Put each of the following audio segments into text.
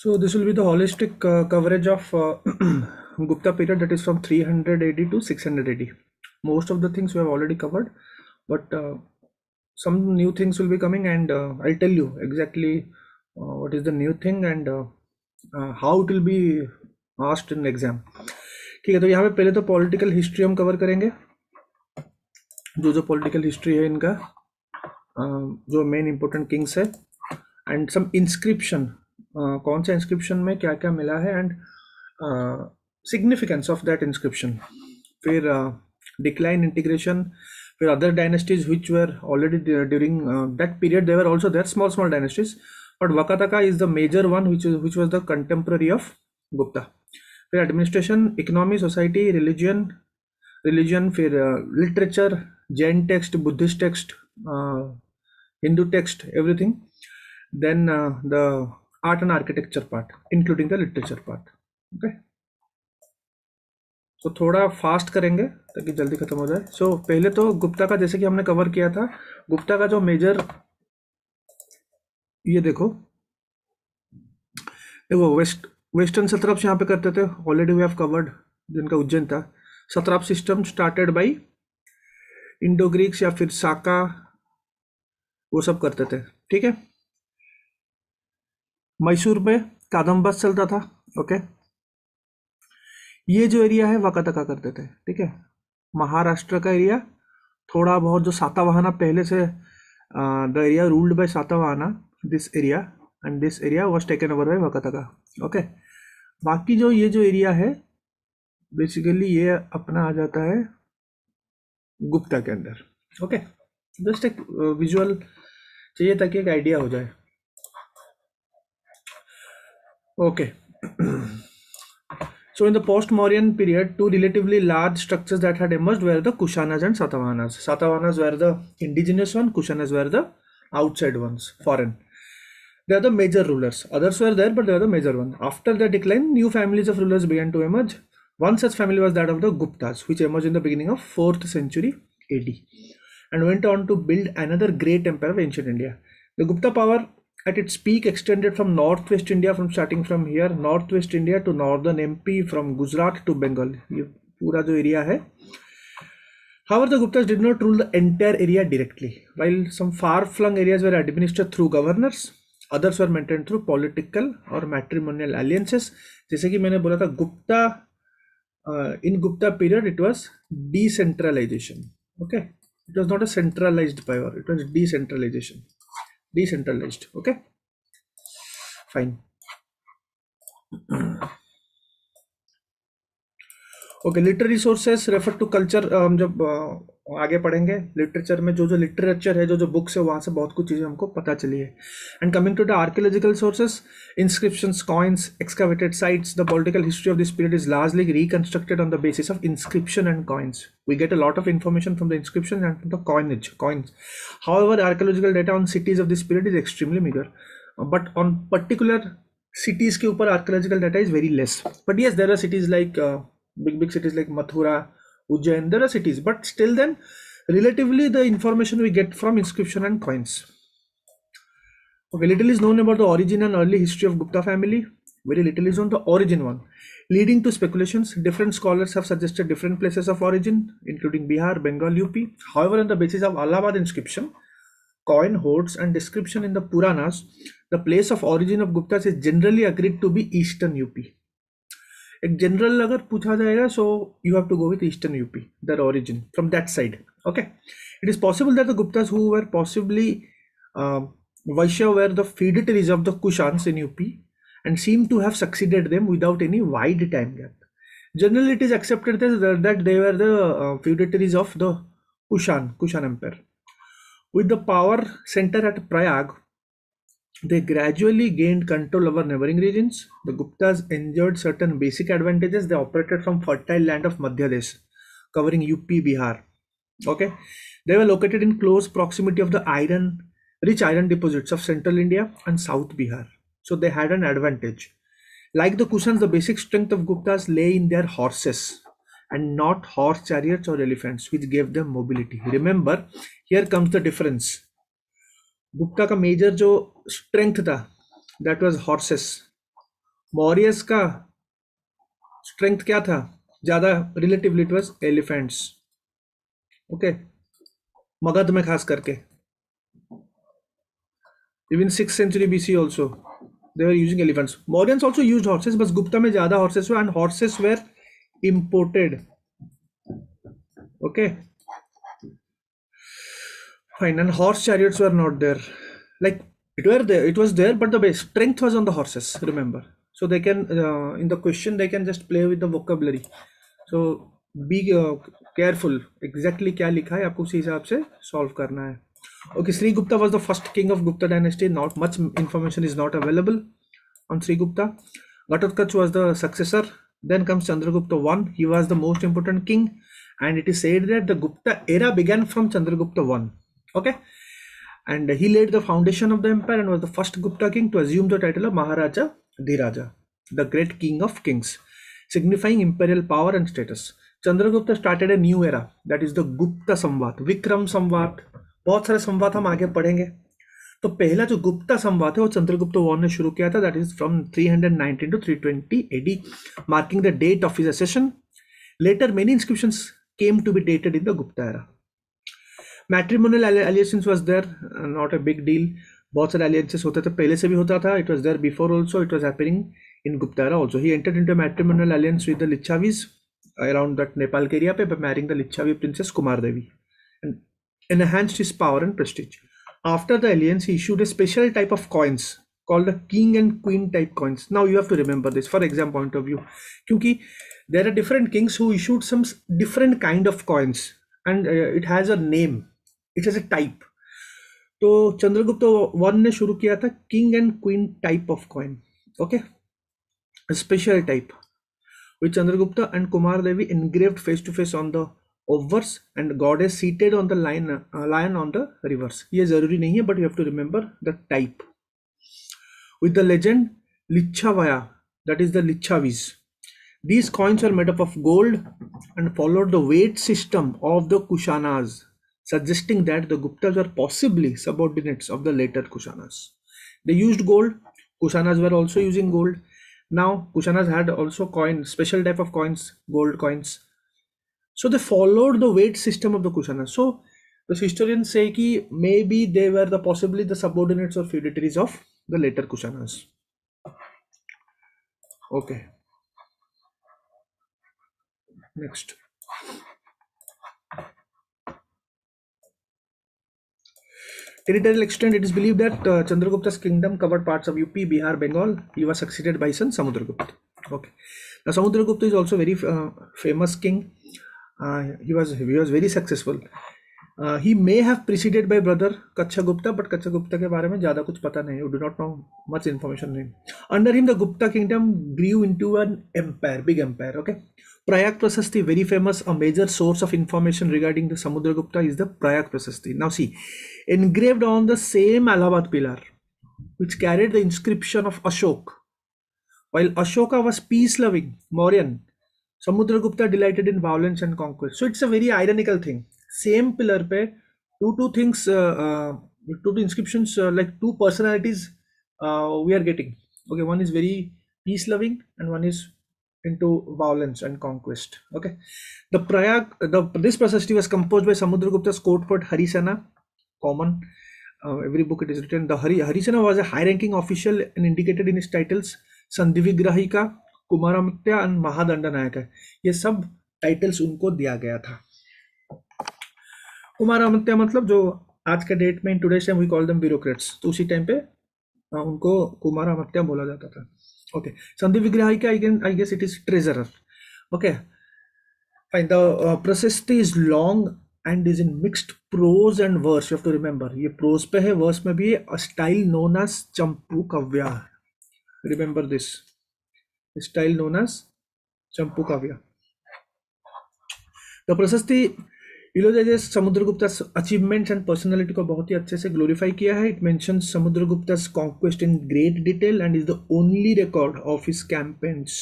So this will be the holistic coverage of Gupta period, that is from 300 AD to 600 AD. Most of the things we have already covered, but some new things will be coming, and I'll tell you exactly what is the new thing and how it will be asked in exam. ठीक है, तो यहाँ पे पहले तो political history हम cover करेंगे, जो जो पॉलिटिकल हिस्ट्री है इनका, जो मेन इंपॉर्टेंट किंग्स है, एंड सम इंस्क्रिप्शन, कौन सा इंस्क्रिप्शन में क्या क्या मिला है, and significance of that inscription. फिर डिक्लाइन, इंटीग्रेशन, फिर other dynasties which were already during that period, they were also there small small dynasties, but Vakataka is the major one which was the contemporary of Gupta. फिर administration, economy, society, religion, फिर literature, Jain text, Buddhist text, Hindu text, everything. Then the art and architecture part, including the literature part. Okay, तो थोड़ा fast करेंगे ताकि जल्दी खत्म हो जाए. सो पहले तो गुप्ता का, जैसे कि हमने कवर किया था, गुप्ता का जो मेजर, ये देखो वेस्टर्न सत्रप्स यहाँ पे करते थे, ऑलरेडी वी हैव कवर्ड, जिनका उज्जैन था. Satrap system started by Indo Greeks या फिर साका, वो सब करते थे. ठीक है, मैसूर में कादम्बस चलता था. ओके, ये जो एरिया है वकातका करते थे. ठीक है, महाराष्ट्र का एरिया थोड़ा बहुत, जो सातवाहना पहले से, the area ruled by Satavahana, this area and this area was taken over by Vakataka. Okay, बाकी जो ये जो एरिया है बेसिकली ये अपना आ जाता है गुप्ता के अंदर. ओके, जस्ट एक विजुअल चाहिए ताकि एक आइडिया हो जाए. Okay. So in the post-Mauryan period, two relatively large structures that had emerged were the Kushanas and Satavahanas. Satavahanas were the indigenous one, Kushanas were the outside ones, foreign. They are the major rulers. Others were there, but they are the major one. After their decline, new families of rulers began to emerge. One such family was that of the Guptas, which emerged in the beginning of 4th century AD and went on to build another great empire of ancient India. The Gupta power at its peak extended from northwest India, from starting from here, northwest India to northern MP, from Gujarat to Bengal. ये पूरा जो area है. However, the Guptas did not rule the entire area directly. While some far-flung areas were administered through governors, others were maintained through political or matrimonial alliances. जैसे कि मैंने बोला था, Gupta, in Gupta period it was decentralization. Okay, it was not a centralized power, it was decentralization. Decentralized. Okay, fine. Okay, literary sources refer to culture. हम जब आगे पढ़ेंगे literature में, जो जो लिटरेचर है, जो जो बुक्स है, वहाँ से बहुत कुछ चीज़ें हमको पता चली है. And coming to the archaeological sources, inscriptions, coins, excavated sites, the political history of this period is largely reconstructed on the basis of inscription and coins. We get a lot of information from the inscription and from the coins. However, archaeological data on cities of this period is extremely meager. But on particular cities के ऊपर archaeological data is very less. But yes, there are cities like big cities like Mathura, Ujjain. There are cities, but still then, relatively the information we get from inscription and coins. Okay, little is known about the origin and early history of Gupta family. Very little is on the origin one, leading to speculations. Different scholars have suggested different places of origin, including Bihar, Bengal, UP. However, on the basis of Allahabad inscription, coin hoards, and description in the Puranas, the place of origin of Guptas is generally agreed to be eastern UP. एक general अगर पूछा जाएगा, so you have to go with eastern UP, their origin from that side. Okay, it is possible that the Guptas, who were possibly Vaishya, were the feudatories of the Kushans in UP and seem to have succeeded them without any wide time gap. Generally, it is accepted that they were the feudatories of the Kushan Empire. With the power center at Prayag, they gradually gained control over neighboring regions. The Guptas enjoyed certain basic advantages. They operated from fertile land of Madhya Desh, covering UP, Bihar. Okay, they were located in close proximity of the rich iron deposits of central India and South Bihar. So they had an advantage. Like the Kushans, the basic strength of Guptas lay in their horses and not horse chariots or elephants, which gave them mobility. Remember, here comes the difference. Gupta का major जो strength था, that was horses. Mauryas का strength क्या था ज्यादा? Relatively it was elephants. Okay, Magadh में खास करके। Even 6th century BC also they were using elephants. Mauryans also used horses, but Gupta में ज्यादा horses were, and horses were imported. Okay, fine. And horse chariots were not there. Like it was there, but the base strength was on the horses. Remember, so they can in the question they can just play with the vocabulary. So be careful. Exactly क्या लिखा है आपको उसी हिसाब से solve करना है. Okay, Sri Gupta was the first king of Gupta dynasty. Not much information is not available on Sri Gupta. Ghatotkacha was the successor. Then comes Chandragupta I. He was the most important king, and it is said that the Gupta era began from Chandragupta I. Okay, and he laid the foundation of the empire and was the first Gupta king to assume the title of Maharaja Dhiraja, the great king of kings, signifying imperial power and status. Chandragupta started a new era, that is the Gupta Samvat, Vikram Samvat. बहुत सारे संवाद हम आगे पढ़ेंगे. तो पहला जो गुप्ता संवाद है वो चंद्रगुप्त I ने शुरू किया था. That is from 319 to 320 AD, marking the date of his accession. Later many inscriptions came to be dated in the Gupta era. Matrimonial alliances was there, not a big deal. बहुत सारे एलियंसेस होते थे, पहले से भी होता था. It was there before also, it was happening in Gupta era also. He entered into matrimonial alliances with the Licchavis around that Nepal के एरिया पे, by marrying the Lichavi princess Kumar Devi, and enhanced his power and prestige. After the alliance, he issued a special type of coins called the king and queen type coins. Now you have to remember this for exam point of view, क्योंकि there are different kings who issued some different kind of coins, and it has a name, it has a type. तो Chandragupta I ने शुरू किया था king and queen type of coin. Okay, a special type with Chandragupta and Kumar Devi engraved face to face on the obverse and goddess seated on the lion on the reverse. ये जरूरी नहीं है, but you have to remember the type. With the legend Lichavaya, that is the Lichavis. These coins are made up of gold and followed the weight system of the Kushanas, suggesting that the Guptas were possibly subordinates of the later Kushanas. They used gold. Kushanas were also using gold. Now Kushanas had also coins, special type of coins, gold coins. So they followed the weight system of the Kushanas. So the historians say कि maybe they were the possibly the subordinates or feudatories of the later Kushanas. Okay. Next. Territorial extent, it is believed that Chandragupta's kingdom covered parts of UP, Bihar, Bengal. He was succeeded by his son Samudragupta. Okay. Now Samudragupta is also very famous king. He was very successful. He may have preceded by brother Kachagupta, but Kachagupta के बारे में ज़्यादा कुछ पता नहीं. We do not know much information. Under him, the Gupta kingdom grew into an empire, big empire. Okay. Prayag Prasasti, very famous, a major source of information regarding the Samudragupta is the Prayag Prasasti. Now see, engraved on the same Allahabad pillar, which carried the inscription of Ashok. While Ashoka was peace-loving, Mauryan, Samudragupta delighted in violence and conquest. So it's a very ironical thing. Same pillar पे two things, two inscriptions, like two personalities we are getting. Okay, one is very peace-loving and one is into violence and conquest. Okay, the this Prasasti was composed by Samudragupta's court poet Harisena. Common, every book it is written. The Harisena was a high-ranking official and indicated in his titles संधिविग्राहिका, कुमारामित्य and महादंड नायक है. ये सब titles उनको दिया गया था. कुमारामित्य मतलब जो आज के डेट में in today's time we call them bureaucrats, तो उसी टाइम पे उनको कुमारामित्य बोला जाता था. Okay, Sandhivigrahika I guess it is treasurer. Okay fine. The prashasti is long and is in mixed prose and verse. You have to remember, ये prose पे है, verse में भी है. A style known as Champu Kavya. Remember this. A style known as Champu Kavya. The Prasasti eulogizes Samudragupta's achievements and personality को बहुत ही अच्छे से glorify किया है. It mentions Samudragupta's conquest in great detail and is the only record of his campaigns.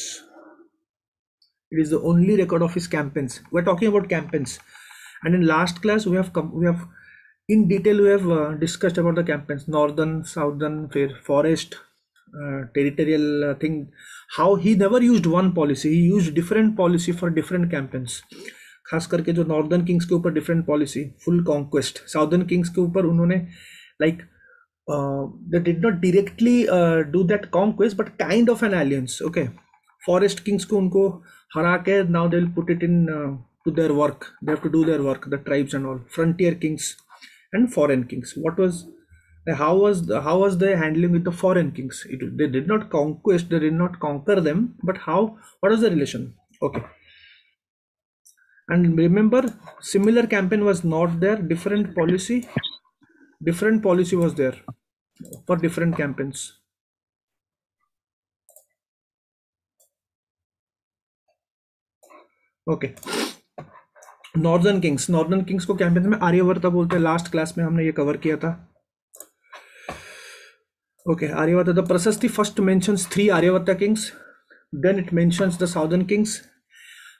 It is the only record of his campaigns. We are talking about campaigns. And in last class we have in detail we have discussed about the campaigns, northern, southern, forest, territorial thing. How he never used one policy, he used different policy for different campaigns. खास करके जो northern Kings के ऊपर different policy, full conquest. Southern Kings के ऊपर उन्होंने like they did not directly do that conquest but kind of an alliance. Okay, forest kings को उनको हरा के now they will put it in to their work. They have to do their work, the tribes and all. Frontier kings and foreign kings. How was they handling with the foreign kings? They did not conquest, they did not conquer them, but what was the relation? Okay, and remember, similar campaign was not there. Different policy was there for different campaigns. Okay, northern Kings को campaign में आर्यवर्त बोलते हैं. Last class में हमने ये cover किया था. Okay, Aryavarta. The prashasti first mentions 3 Aryavarta kings, then it mentions the southern kings,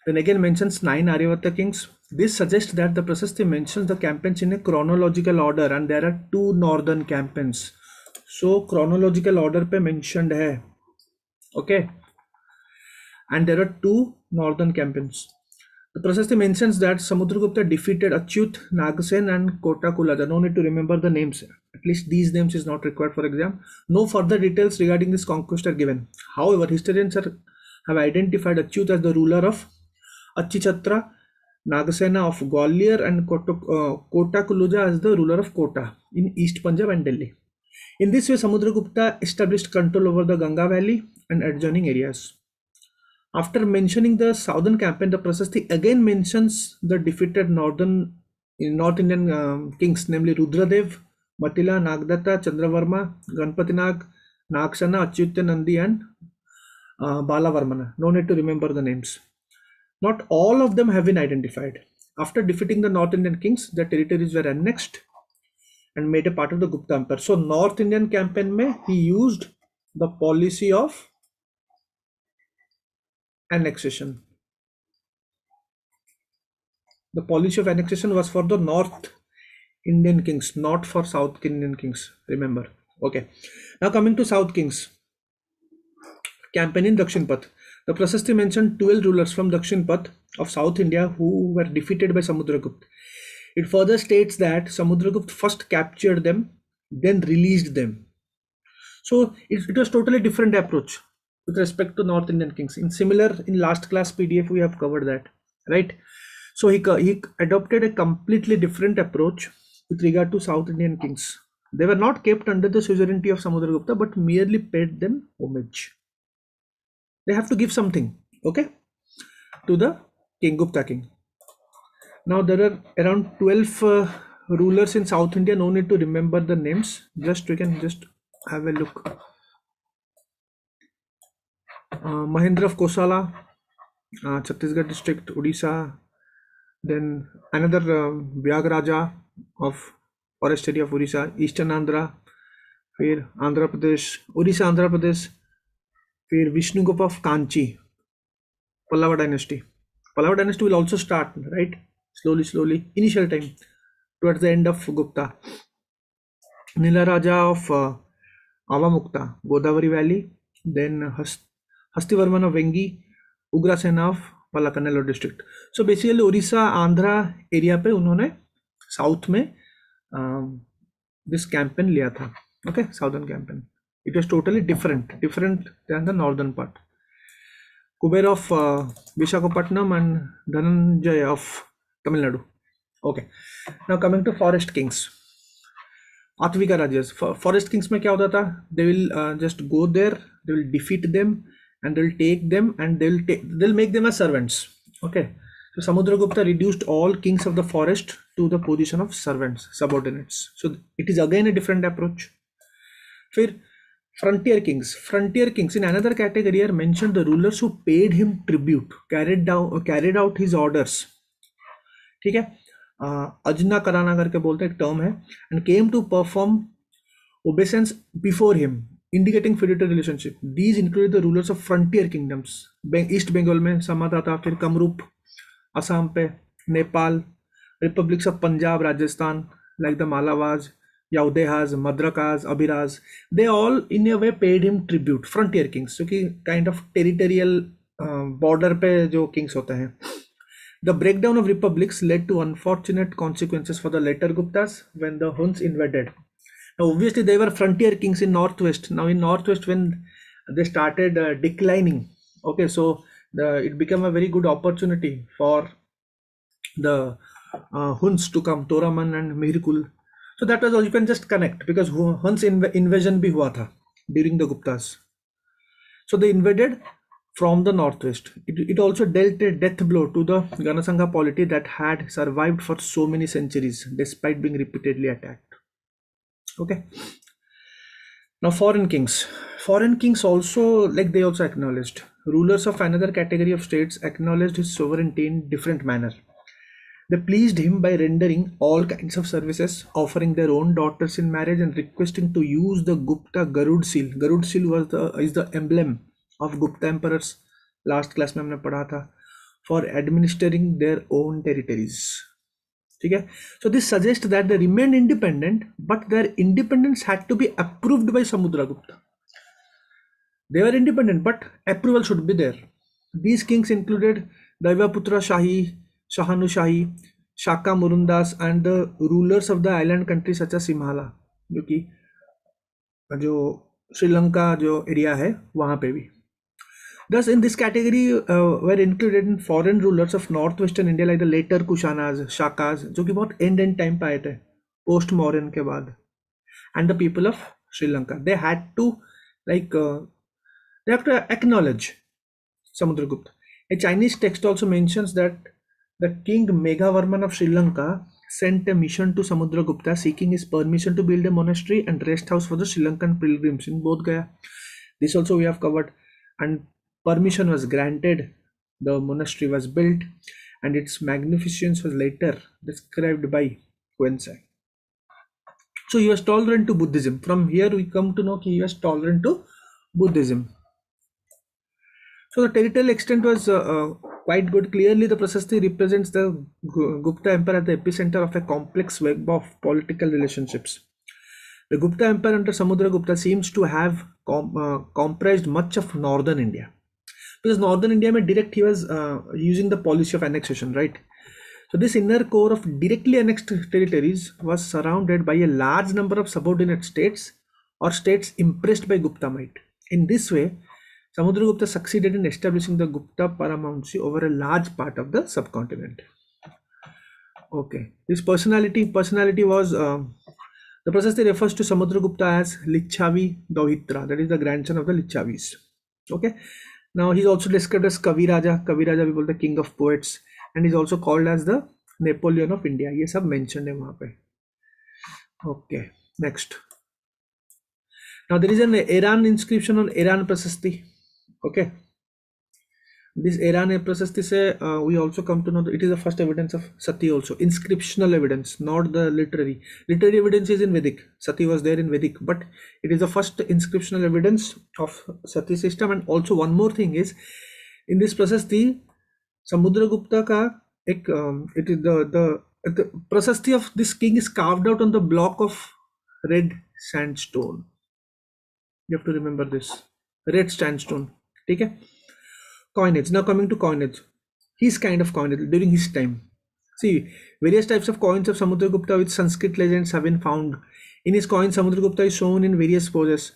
then again mentions 9 Aryavarta kings. This suggests that the Prasasti mentions the campaigns in a chronological order and there are 2 northern campaigns. So chronological order पे mentioned है. Okay, and there are 2 northern campaigns. The Prasasti mentions that Samudragupta defeated Achyut, Nagasen and Kota Kulaja. No need to remember the names. At least these names is not required for exam. No further details regarding this conquest are given. However, historians have identified Achyut as the ruler of Achhichatra, Nagasena of Gwalior and Kota Kuluja as the ruler of Kota in East Punjab and Delhi. In this way, Samudragupta established control over the Ganga Valley and adjoining areas. After mentioning the southern campaign, the Prasasti again mentions the defeated North Indian kings, namely Rudradev, Matila, Nagdatta, Chandravarma, Ganpatinag, Nagsana, Achyutya Nandi and Balavarmana. No need to remember the names. Not all of them have been identified. After defeating the North Indian kings, their territories were annexed and made a part of the Gupta Empire. So North Indian campaign mein he used the policy of annexation. The policy of annexation was for the North Indian kings, not for South Indian kings. Remember. Okay. Now coming to South kings. Campaign in Dakshin Path. The Prasasti mentioned 12 rulers from Dakshin Path of South India who were defeated by Samudragupta. It further states that Samudragupta first captured them, then released them. So it was totally different approach with respect to North Indian kings. In last class PDF we have covered that, right? So he adopted a completely different approach with regard to South Indian kings. They were not kept under the suzerainty of Samudragupta but merely paid them homage. They have to give something, okay, to the king, Gupta king. Now there are around 12 rulers in South India. No need to remember the names. We can just have a look. Mahendra of Kosala, Chhattisgarh district, Odisha. Then another Vyagaraja of forest area of Odisha, Eastern Andhra. फिर Andhra Pradesh, Odisha, Andhra Pradesh. फिर Vishnugupta of Kanchi, Pallava dynasty. Pallava dynasty will also start, right? Slowly, initial time, towards the end of Gupta. Nilaraja of Avamukta, Godavari Valley. Then Hastivarman of Vengi, Ugrasena of Palakanelo district. So basically Odisha, Andhra area पे उन्होंने south में this campaign लिया था. Okay, southern campaign. It was totally different than the northern part. Kuber of Visakhapatnam and Dhananjay of Tamil Nadu. Okay. Now coming to forest kings. Atvika Rajas. Forest kings में क्या होता था? They will just go there, they will defeat them and they will take them and they'll make them as servants. Okay. So Samudragupta reduced all kings of the forest to the position of servants, subordinates. So it is again a different approach. फिर Frontier kings in another category are mentioned the rulers who paid him tribute, carried out his orders. ठीक है, अजना कराना करके बोलते हैं, एक term है, and came to perform obeisance before him, indicating feudatory relationship. These included the rulers of frontier kingdoms. East Bengal में समाता था, फिर कमरूप असम पे, Nepal, republics of Punjab, Rajasthan like the Malawas, Yaudehas, Madrakas, Abhiras, they all in a way paid him tribute. Frontier kings, so कि kind of territorial border पे जो kings होते हैं. The breakdown of republics led to unfortunate consequences for the later Guptas when the Huns invaded. Now, obviously, they were frontier kings in northwest. Now, in northwest, when they started declining, okay, so it became a very good opportunity for the Huns to come, Toraman and Mihirkul. So that was all. You can just connect because Huns invasion bhi hua tha during the Guptas. So they invaded from the northwest. It also dealt a death blow to the Ganasangha polity that had survived for so many centuries despite being repeatedly attacked. Okay. Now foreign kings. Foreign kings also, like they also acknowledged. Rulers of another category of states acknowledged his sovereignty in different manner. They pleased him by rendering all kinds of services, offering their own daughters in marriage, and requesting to use the Gupta Garud seal. Garud seal is the emblem of Gupta emperors. Last class में हमने पढ़ा था, for administering their own territories. ठीक है? So this suggests that they remained independent, but their independence had to be approved by Samudragupta. They were independent, but approval should be there. These kings included Daivaputra Shahi, Shahanu Shahi, Shaka Murundas, and the rulers of the island countries such as Simhala, जो कि जो श्रीलंका जो area है वहाँ पे भी. Thus, in this category were included in foreign rulers of northwestern India like the later Kushanas, Shakas, जो कि बहुत end time पे आए थे, post Mauryan के बाद, and the people of Sri Lanka. They had to like they have to acknowledge Samudragupta. A Chinese text also mentions that the king Meghavarman of Sri Lanka sent a mission to Samudragupta seeking his permission to build a monastery and rest house for the Sri Lankan pilgrims in Bodh Gaya. This also we have covered, and permission was granted. The monastery was built, and its magnificence was later described by Huensai. So he was tolerant to Buddhism. From here we come to know he was tolerant to Buddhism. So the territorial extent was quite good. Clearly, the Prasasti represents the Gupta Empire at the epicenter of a complex web of political relationships. The Gupta Empire under Samudragupta seems to have comprised much of northern India. Because northern India, mein direct he was using the policy of annexation, right? So this inner core of directly annexed territories was surrounded by a large number of subordinate states or states impressed by Gupta might. In this way, Samudragupta succeeded in establishing the Gupta paramountcy over a large part of the subcontinent. Okay, his personality was the Prasasti refers to Samudragupta as Lichavi Dauhitra, that is the grandson of the Lichavis. Okay, now he's also described as Kaviraja. Kaviraja we call the king of poets, and he's also called as the Napoleon of India. ये सब mentioned है वहाँ पे. Okay, next. Now there is an Iran inscription on Iran Prasasti. Okay, this Iran Prasasti say we also come to know that it is the first evidence of Sati also. Inscriptional evidence, not the literary. Literary evidence is in Vedic. Sati was there in Vedic, but it is the first inscriptional evidence of Sati system. And also one more thing is, in this Prasasti, Samudragupta ka it is the Prasasti of this king is carved out on the block of red sandstone. You have to remember this. Red sandstone. Okay? Coinage. Now coming to coinage. His kind of coinage during his time. See, various types of coins of Samudragupta with Sanskrit legends have been found. In his coins, Samudragupta is shown in various poses,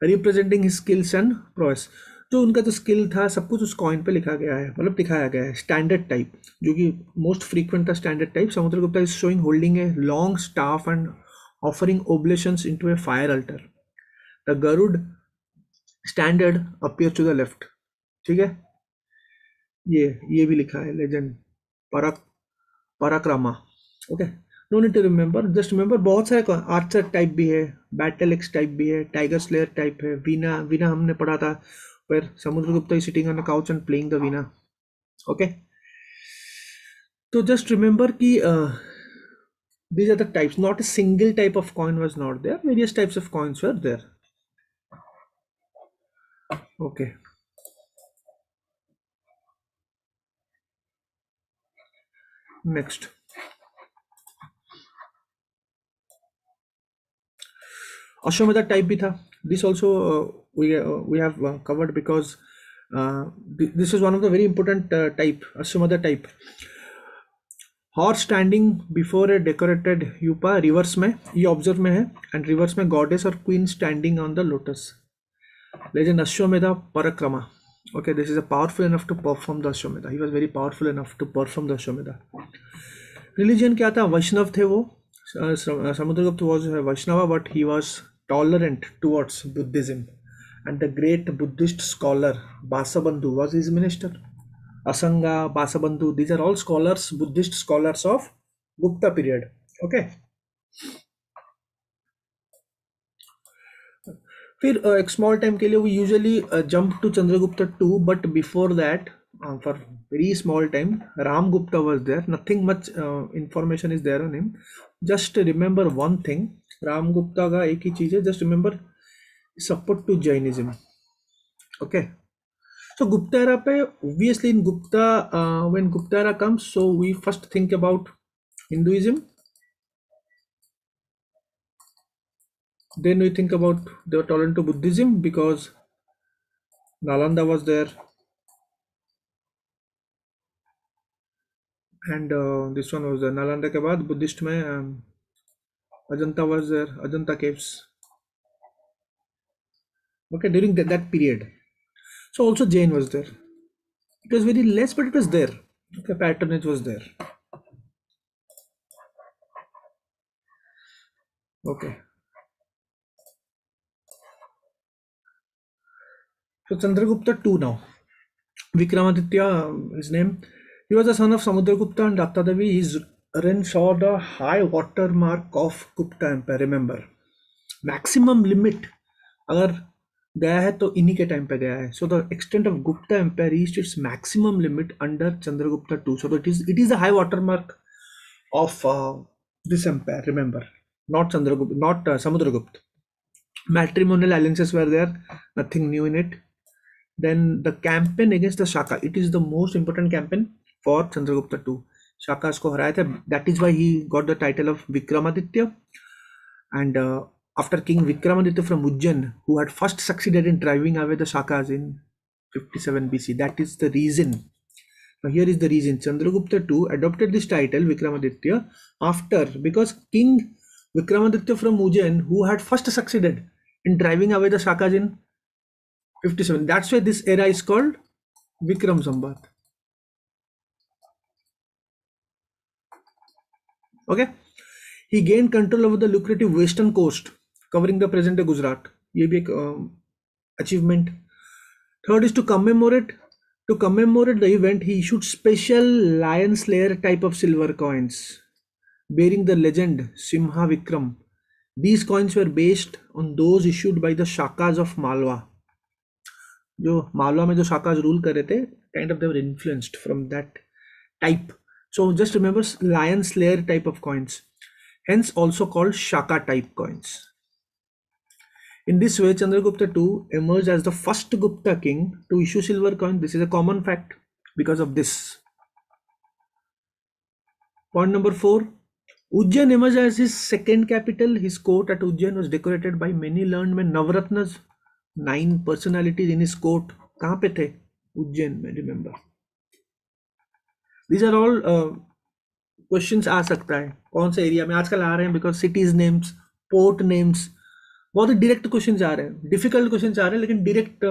representing his skills and prowess. जो उनका जो skill था सब कुछ उस coin पे लिखा गया है, मतलब दिखाया गया है. स्टैंडर्ड टाइप जो कि मोस्ट फ्रीक्वेंट था, standard type. Samudragupta is showing holding a long staff and offering oblations into a fire altar. The Garud standard appears to the left. ठीक है, ये भी लिखा है legend Parakrama. Okay, no need to remember, just remember. बहुत सारे Archer type भी है, बैटल एक्स टाइप भी है, टाइगर स्लेयर टाइप है, वीना वीना हमने पढ़ा था, where Samudragupta is sitting on a couch and playing the veena. Okay, so just remember ki these are the types. Not a single type of coin was not there. Various types of coins were there. Okay. Next. Ashwamedha type भी था. This also we have covered because this is one of the very important type, Ashwamedha type. Horse standing before a decorated yupa, reverse में ये ऑब्जर्व में है, and reverse में goddess और queen standing on the lotus. Legend Ashwamedha Parakrama. Okay, this is a powerful enough to perform the Ashwamedha. He was very powerful enough to perform the Ashwamedha. Religion क्या था? वैष्णव थे वो. Samudragupta was a Vaishnava, but he was tolerant towards Buddhism. And the great Buddhist scholar Basabandhu was his minister. Asanga, Basabandhu, these are all scholars, Buddhist scholars of Gupta period. Okay. फिर एक small time के लिए we usually jump to Chandragupta II, but before that, for very small time, Ram Gupta was there. Nothing much information is there on him. Just remember one thing. Ram Gupta का एक ही चीज है. Just remember support to Jainism. Okay. So Gupta era पे obviously in Gupta, when Gupta era comes, so we first think about Hinduism. Then we think about they were tolerant to Buddhism because Nalanda was there, and this one was there. Nalanda के बाद Buddhist में Ajanta was there, Ajanta caves. Okay, during that period. So also Jain was there. It was very less, but it was there. Okay, patronage was there. Okay. So Chandragupta II now. Vikramaditya, his name. He was the son of Samudragupta and Dattadevi. His reign saw the high water mark of Gupta Empire. Remember, maximum limit अगर गया है तो इन्हीं के time पे गया है. So the extent of Gupta Empire reached its maximum limit under Chandragupta II. So it is the high water mark of this empire. Remember, not Chandragupta, not Samudragupta. Matrimonial alliances were there. Nothing new in it. Then the campaign against the Shaka, it is the most important campaign for Chandragupta II. Shakas को हराया था. That is why he got the title of Vikramaditya. And after King Vikramaditya from Ujjain, who had first succeeded in driving away the Shakas in 57 BC, that is the reason. Now here is the reason. Chandragupta II adopted this title Vikramaditya after, because King Vikramaditya from Ujjain, who had first succeeded in driving away the Shakas in 57. That's why this era is called Vikram Samvat. Okay. He gained control over the lucrative western coast covering the present day Gujarat. ये भी एक achievement. Third is to commemorate the event, he issued special lion slayer type of silver coins bearing the legend Simha Vikram. These coins were based on those issued by the Shakas of Malwa. जो मालवा में जो Shakas rule कर रहे थे, kind of they were influenced from that type. So just remember lion slayer type of coins, hence also called Shaka type coins. In this way, Chandragupta II emerged as the first Gupta king to issue silver coin. This is a common fact because of this. Point number 4. Ujjain emerged as his second capital. His court at Ujjain was decorated by many learned men, Navratnas. 9 personalities in his court. कहाँ पे थे? उज्जैन में. Remember. These are all questions आ सकता है कौन से area में. आजकल आ रहे हैं because cities names, port names, बहुत ही डायरेक्ट क्वेश्चंस आ रहे हैं. डिफिकल्ट क्वेश्चंस आ रहे हैं लेकिन डायरेक्ट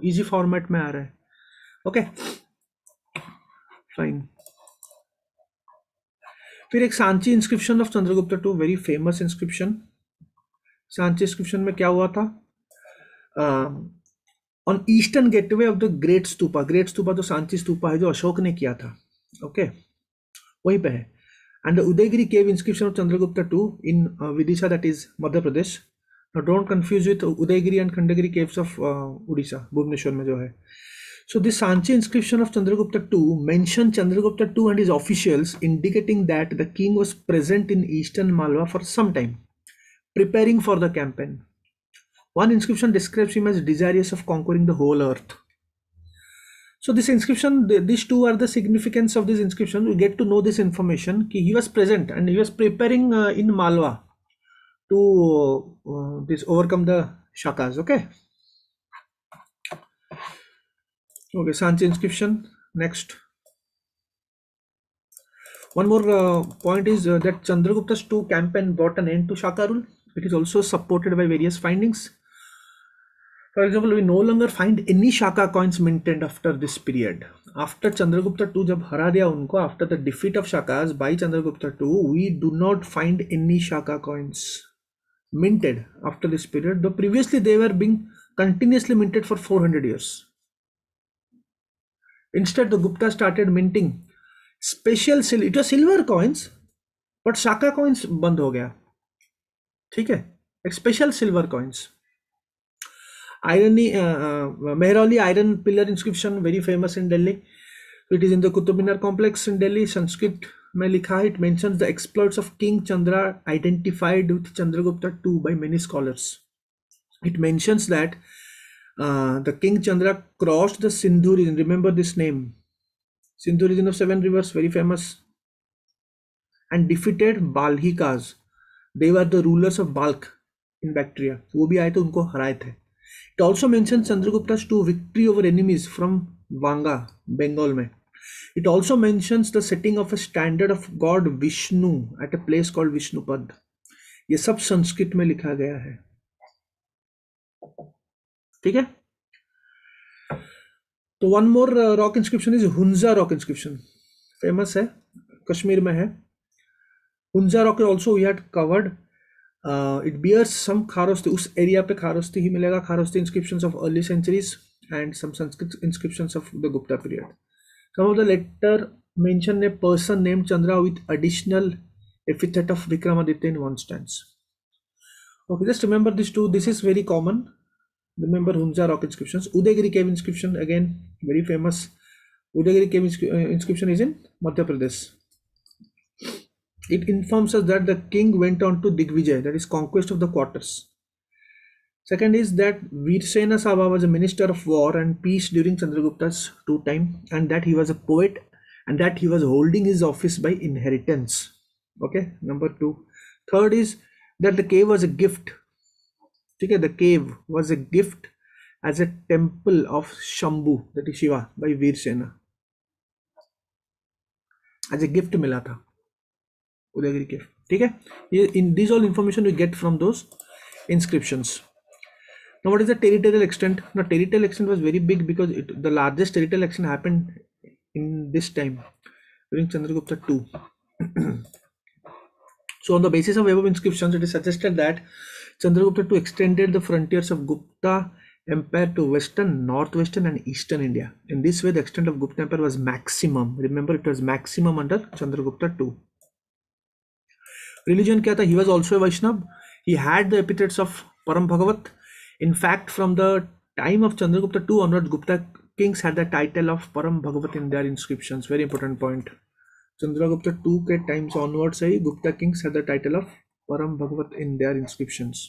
इजी फॉर्मेट में आ रहे हैं. Okay fine. फिर एक Sanchi inscription of Chandragupta II, very famous inscription. Sanchi inscription में क्या हुआ था? On eastern gateway of the great stupa. Great stupa जो सांची स्तूपा है जो अशोक ने किया था, ओके वहीं पे है. And the Udayagiri cave inscription of Chandragupta II in Vidisha, that is Madhya Pradesh. Don't confuse with Udayagiri and Khandagiri caves of Orissa, Bhubaneswar में जो है. So this Sanchi inscription of Chandragupta II mentioned Chandragupta II and his officials, indicating that the king was present in eastern Malwa for some time, preparing for the campaign. One inscription describes him as desirous of conquering the whole earth. So this inscription, these two are the significance of this inscription. We get to know this information कि he was present and he was preparing in Malwa to this overcome the Shakas. Okay. Okay, Sanchi inscription. Next. One more point is that Chandragupta's II campaign brought an end to Shaka rule. It is also supported by various findings. For example, we no longer find any Shaka coins minted after this period. After Chandragupta II, जब हरा दिया उनको, after the defeat of Shakas by Chandragupta II, we do not find any Shaka coins minted after this period, though previously they were being continuously minted for 400 years. Instead, the Gupta started minting special silver. It was silver coins, but Shaka coins बंद हो गया. ठीक है, like special silver coins. Irony, Mehrauli iron pillar inscription, very famous in Delhi. It is in the Qutub Minar complex in Delhi. Sanskrit में लिखा है. It mentions the exploits of King Chandra identified with Chandragupta II by many scholars. It mentions that the King Chandra crossed the Sindhu region. Remember this name. Sindhu region of 7 rivers, very famous. And defeated Balhikas. They were the rulers of Balkh in Bactria. वो भी आए थे, उनको हराए थे. It also mentions Chandragupta's II victory over enemies from Vanga, Bengal में. It also mentions the setting of a standard of God Vishnu at a place called Vishnupad. ये सब संस्कृत में लिखा गया है. ठीक है. तो one more rock inscription is Hunza rock inscription. Famous है, कश्मीर में है. Hunza rock also we had covered. It bears some Kharosthi. उस एरिया पे Kharosthi ही मिलेगा. Kharosthi inscriptions of early centuries and some Sanskrit inscriptions of the Gupta period. Some of the later mention a person named Chandra with additional epithet of Vikramaditya in one stanza. Okay, just remember this too. This is very common. Remember Hunza rock inscriptions. Udayagiri cave inscription, again very famous. Udayagiri cave inscription is in Madhya Pradesh. It informs us that the king went on to Digvijay, that is conquest of the quarters. Second is that Veersena Sabha was a minister of war and peace during Chandragupta's II time, and that he was a poet and that he was holding his office by inheritance. Okay, number 2. Third is that the cave was a gift. Okay, the cave was a gift as a temple of Shambhu, that is Shiva, by Veersena. As a gift मिला था Udayagiri cave. ठीक है. In these all information we get from those inscriptions. Now what is the territorial extent? Now territorial extent was very big because the largest territorial extent happened in this time during Chandragupta II. So on the basis of above inscriptions, it is suggested that Chandragupta II extended the frontiers of Gupta Empire to western, northwestern and eastern India. In this way the extent of Gupta Empire was maximum. Remember, it was maximum under Chandragupta II. Religion क्या था? He was also a Vaishnav. He had the epithets of Param Bhagavat. In fact, from the time of Chandragupta II onwards, Gupta kings had the title of Param Bhagavat in their inscriptions. Very important point. Chandragupta II के time से onwards से ही Gupta kings had the title of Param Bhagavat in their inscriptions.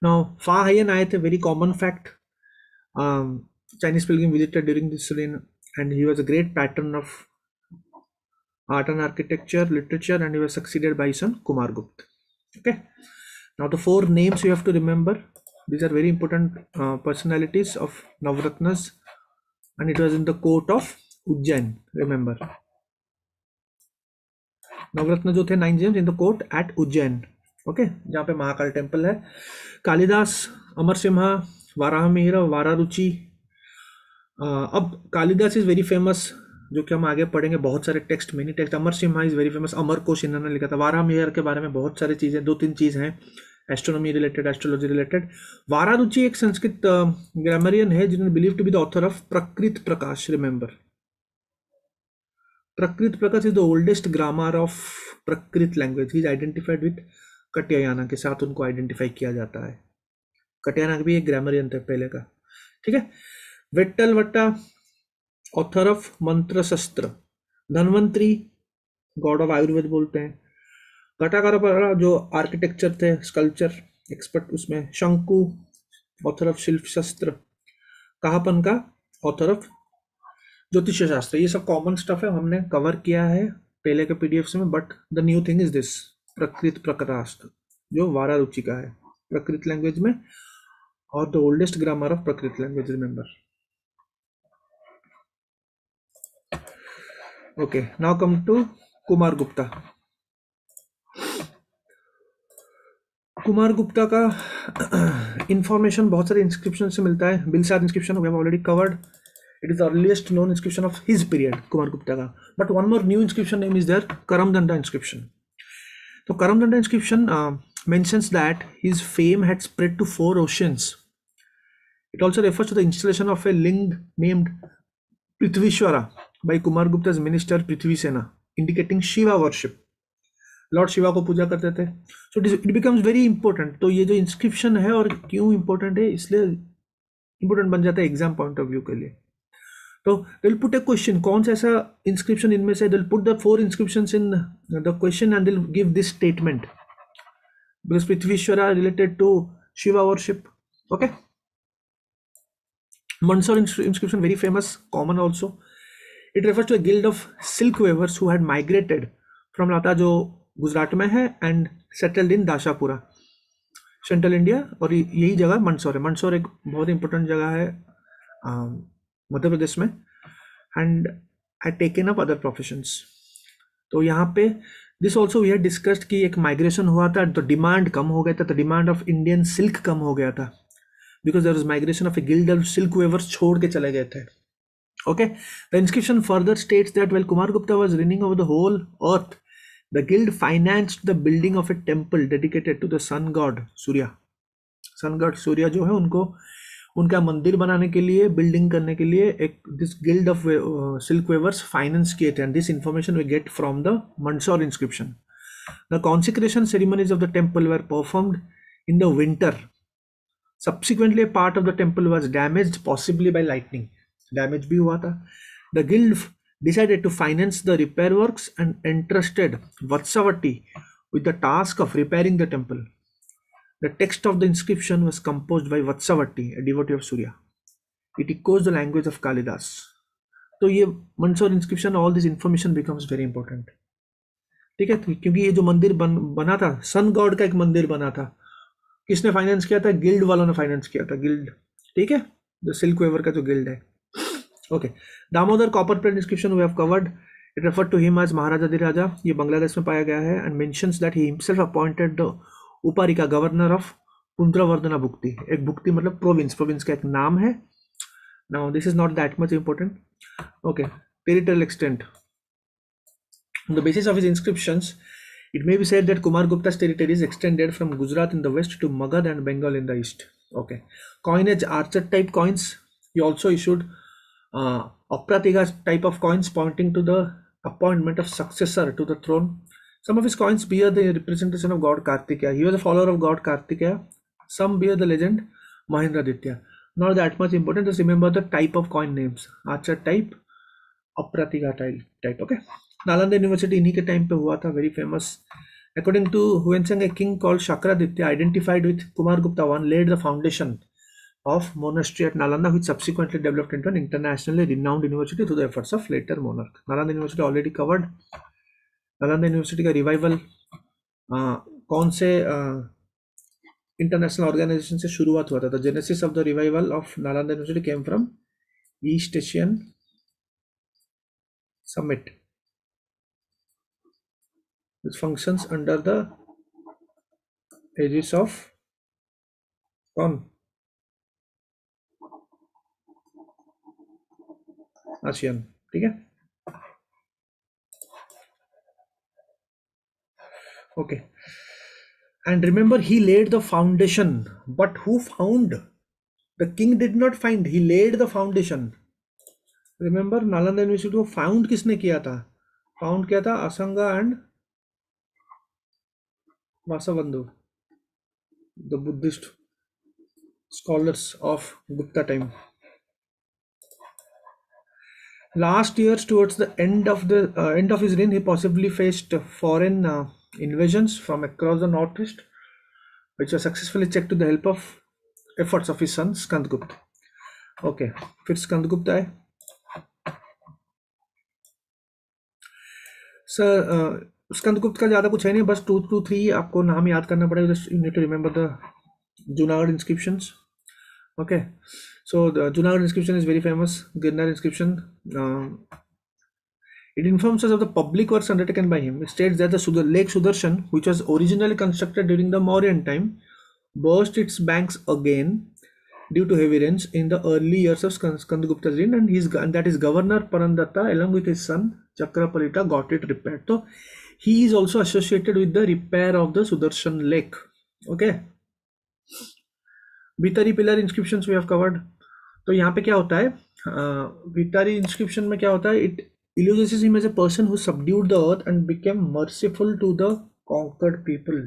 Now, Fa Hien आए थे, very common fact. Chinese pilgrim visited during this reign, and he was a great patron of art and architecture, literature, and he was succeeded by his son Kumargupta. Okay. Now the 4 names you have to remember. These are very important personalities of Navratnas, and it was in the court of Ujjain. Remember, Navratna जो थे 9 gems in the court at Ujjain. Okay, जहाँ पे Mahakal temple है. कालिदास, अमर सिम्हा, वाराहमिहिर, वारारुचि. अब Kalidas is very famous, जो कि हम आगे पढ़ेंगे. बहुत सारे text, many text. Amar Simha is very famous. Amar Kosh इन्होंने लिखा था. वाराहमिहिर के बारे में बहुत सारी चीजें, 2-3 चीज हैं astronomy related, astrology related. Vararuchi एक संस्कृत ग्रामरियन है जिन्होंने believe to be the author of Prakrit Prakash. Remember, Prakrit Prakash is the oldest grammar of Prakrit language. He is identified with Katyayana के साथ उनको आइडेंटिफाई किया जाता है. कट्यायना भी एक ग्रामरियन थे पहले का. ठीक है. विट्ठल वट्टा, ऑथर ऑफ मंत्र शस्त्र. धन्वंतरी, गॉड ऑफ आयुर्वेद बोलते हैं. घटाकारा जो आर्किटेक्चर थे, स्कल्पचर एक्सपर्ट उसमें. शंकु, ऑथर ऑफ शिल्प शस्त्र. कहापन का, ऑथर ऑफ ज्योतिष शास्त्र. ये सब कॉमन स्टफ है, हमने कवर किया है पहले के पीडीएफ में. But the new thing is this प्रकृत प्रकाश. जो वारारुचि का है प्रकृत लैंग्वेज में, और the oldest grammar of Prakrit language, remember. Okay, now come to Kumar Gupta. Kumar Gupta का इंफॉर्मेशन बहुत सारे इंस्क्रिप्शन से मिलता है. Bilsar inscription we have already covered. It is the earliest known inscription of his period, Kumar Gupta का. But one more new inscription name is there, Karamdanda inscription. तो Karamdanda inscription mentions that his fame had spread to 4 oceans. It also refers to the installation of a ling named Prithvishwara by Kumar Gupta's minister Prithvi Sena, indicating Shiva worship. Lord Shiva को पूजा करते थे. सो it becomes very important. तो ये जो inscription है और क्यों important है, इसलिए इंपॉर्टेंट बन जाता है एग्जाम पॉइंट ऑफ व्यू के लिए. तो they will put A question, कौन सा ऐसा इंस्क्रिप्शन इनमें से, they will put the 4 inscriptions in the question and they will give this statement, because Prithvishwara related to Shiva worship. Okay. Mandsaur inscription, very famous, common also. It refers to a guild of silk weavers who had migrated from Lata, जो गुजरात में है, and settled in Dashapura, central India. और यही जगह मंदसौर है. मंदसौर एक बहुत important जगह है मध्य प्रदेश में. And I taken up other professions. तो यहाँ पे this also we had discussed कि एक माइग्रेशन हुआ था, तो डिमांड कम हो गया था, तो डिमांड ऑफ इंडियन सिल्क कम हो गया था, because there was migration of a guild of silk weavers छोड़ के चले गए थे. Okay, the inscription further states that well Kumar Gupta was running over the whole earth, the guild financed the building of a temple dedicated to the sun god Surya. Sun god Surya जो है, उनको उनका मंदिर बनाने के लिए, बिल्डिंग करने के लिए एक this guild of silk weavers finance किए थे. And this information we get from the Mandsaur inscription. The consecration ceremonies of the temple were performed in the winter. Subsequently part of the temple was damaged, possibly by lightning. Damage भी हुआ था. The guild decided to finance the repair works and entrusted Vatsavati with the task of repairing the temple. The text of the inscription was composed by Vatsavati, a devotee of Surya. It echoes the language of Kalidas. तो ये Mandsaur inscription, all this information becomes very important. ठीक है, क्योंकि ये जो मंदिर बना था, सन गॉड का एक मंदिर बना था, किसने फाइनेंस किया था? गिल्ड वालों ने फाइनेंस किया था. गिल्ड, ठीक है, जो सिल्क वेवर का जो गिल्ड है. Okay, Damodar copper plate inscription we have covered. It refer to him as Maharaja Adhiraja. ये बांग्लादेश में पाया गया है. And mentions that he himself appointed the Uparika governor of Pundravardhana bhukti. एक भुक्ति मतलब प्रोविंस, प्रोविंस का एक नाम है. Now this is not that much important. Okay, territorial extent. On the basis of his inscriptions, it may be said that Kumar Gupta's territory is extended from Gujarat in the west to Magad and Bengal in the east. Okay, coinage, archer type coins. He also issued Apratika type of coins pointing to the appointment of successor to the throne. Some of his coins bear the representation of God Kartikeya. He was a follower of God Kartikeya. Some bear the legend Mahendradittya. Not that much important. Just remember the type of coin names. Archer type, Apratika type. Okay. Nalanda university इन्हीं के time पे हुआ था, very famous. According to Hiuen Tsang, a king called Shakraditya identified with Kumar Gupta one laid the foundation of monastery at Nalanda, which subsequently developed into an internationally renowned university through the efforts of later monarch. Nalanda University already covered. Nalanda university का revival कौन से international organisation से शुरुआत हुआ था? The genesis of the revival of Nalanda university came from east Asian summit, which functions under the aegis of कौन? ASEAN. ठीक है, okay. And remember, he laid the foundation. But who found? The king did not find. He laid the foundation. Remember, Nalanda university को found किसने किया था? Found किया था असंगा and Vasavandhu, the Buddhist scholars of Gupta time. Last years, towards the end of his reign, he possibly faced foreign invasions from across the northeast, which were successfully checked to the help of efforts of his son Skandgupta. Okay, फिर Skandgupta है. Sir, Skandagupta का ज़्यादा कुछ है नहीं, बस 2 to 3 आपको नाम याद करना पड़ेगा. Just you need to remember the Junagadh inscriptions. Okay, so the Junagadh inscription is very famous. Girnar inscription. It informs us of the public works undertaken by him. It states that the Lake Sudarshan, which was originally constructed during the Mauryan time, burst its banks again due to heavy rains in the early years of Skandagupta's reign, and that is Governor Parandatta along with his son Chakrapalita got it repaired. So he is also associated with the repair of the Sudarshan Lake. Okay. Bhitari pillar inscriptions we have covered. तो यहाँ पे क्या होता है, भितारी inscription में क्या होता है, it illustrates him as a person who subdued the earth and became merciful to the conquered people,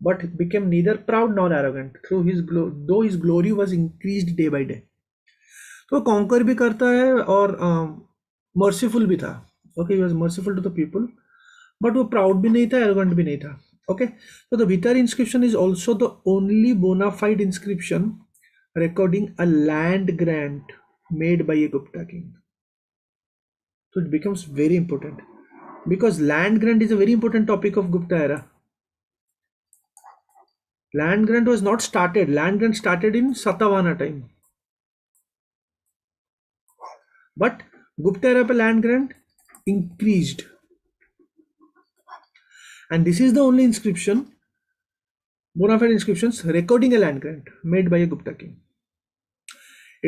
but became neither proud nor arrogant through his though his glory was increased day by day. तो conquer भी करता है और merciful भी था. Okay, he was merciful to the people, but वो proud भी नहीं था, एरोगेंट भी नहीं था. Okay, so the Bhitari inscription is also the only bona fide inscription recording a land grant made by a Gupta king. So it becomes very important because land grant is a very important topic of Gupta era. Land grant was not started. Land grant started in Satavahana time, but Gupta era pe land grant increased. And this is the only inscription, bona fide inscriptions recording a land grant made by a Gupta king.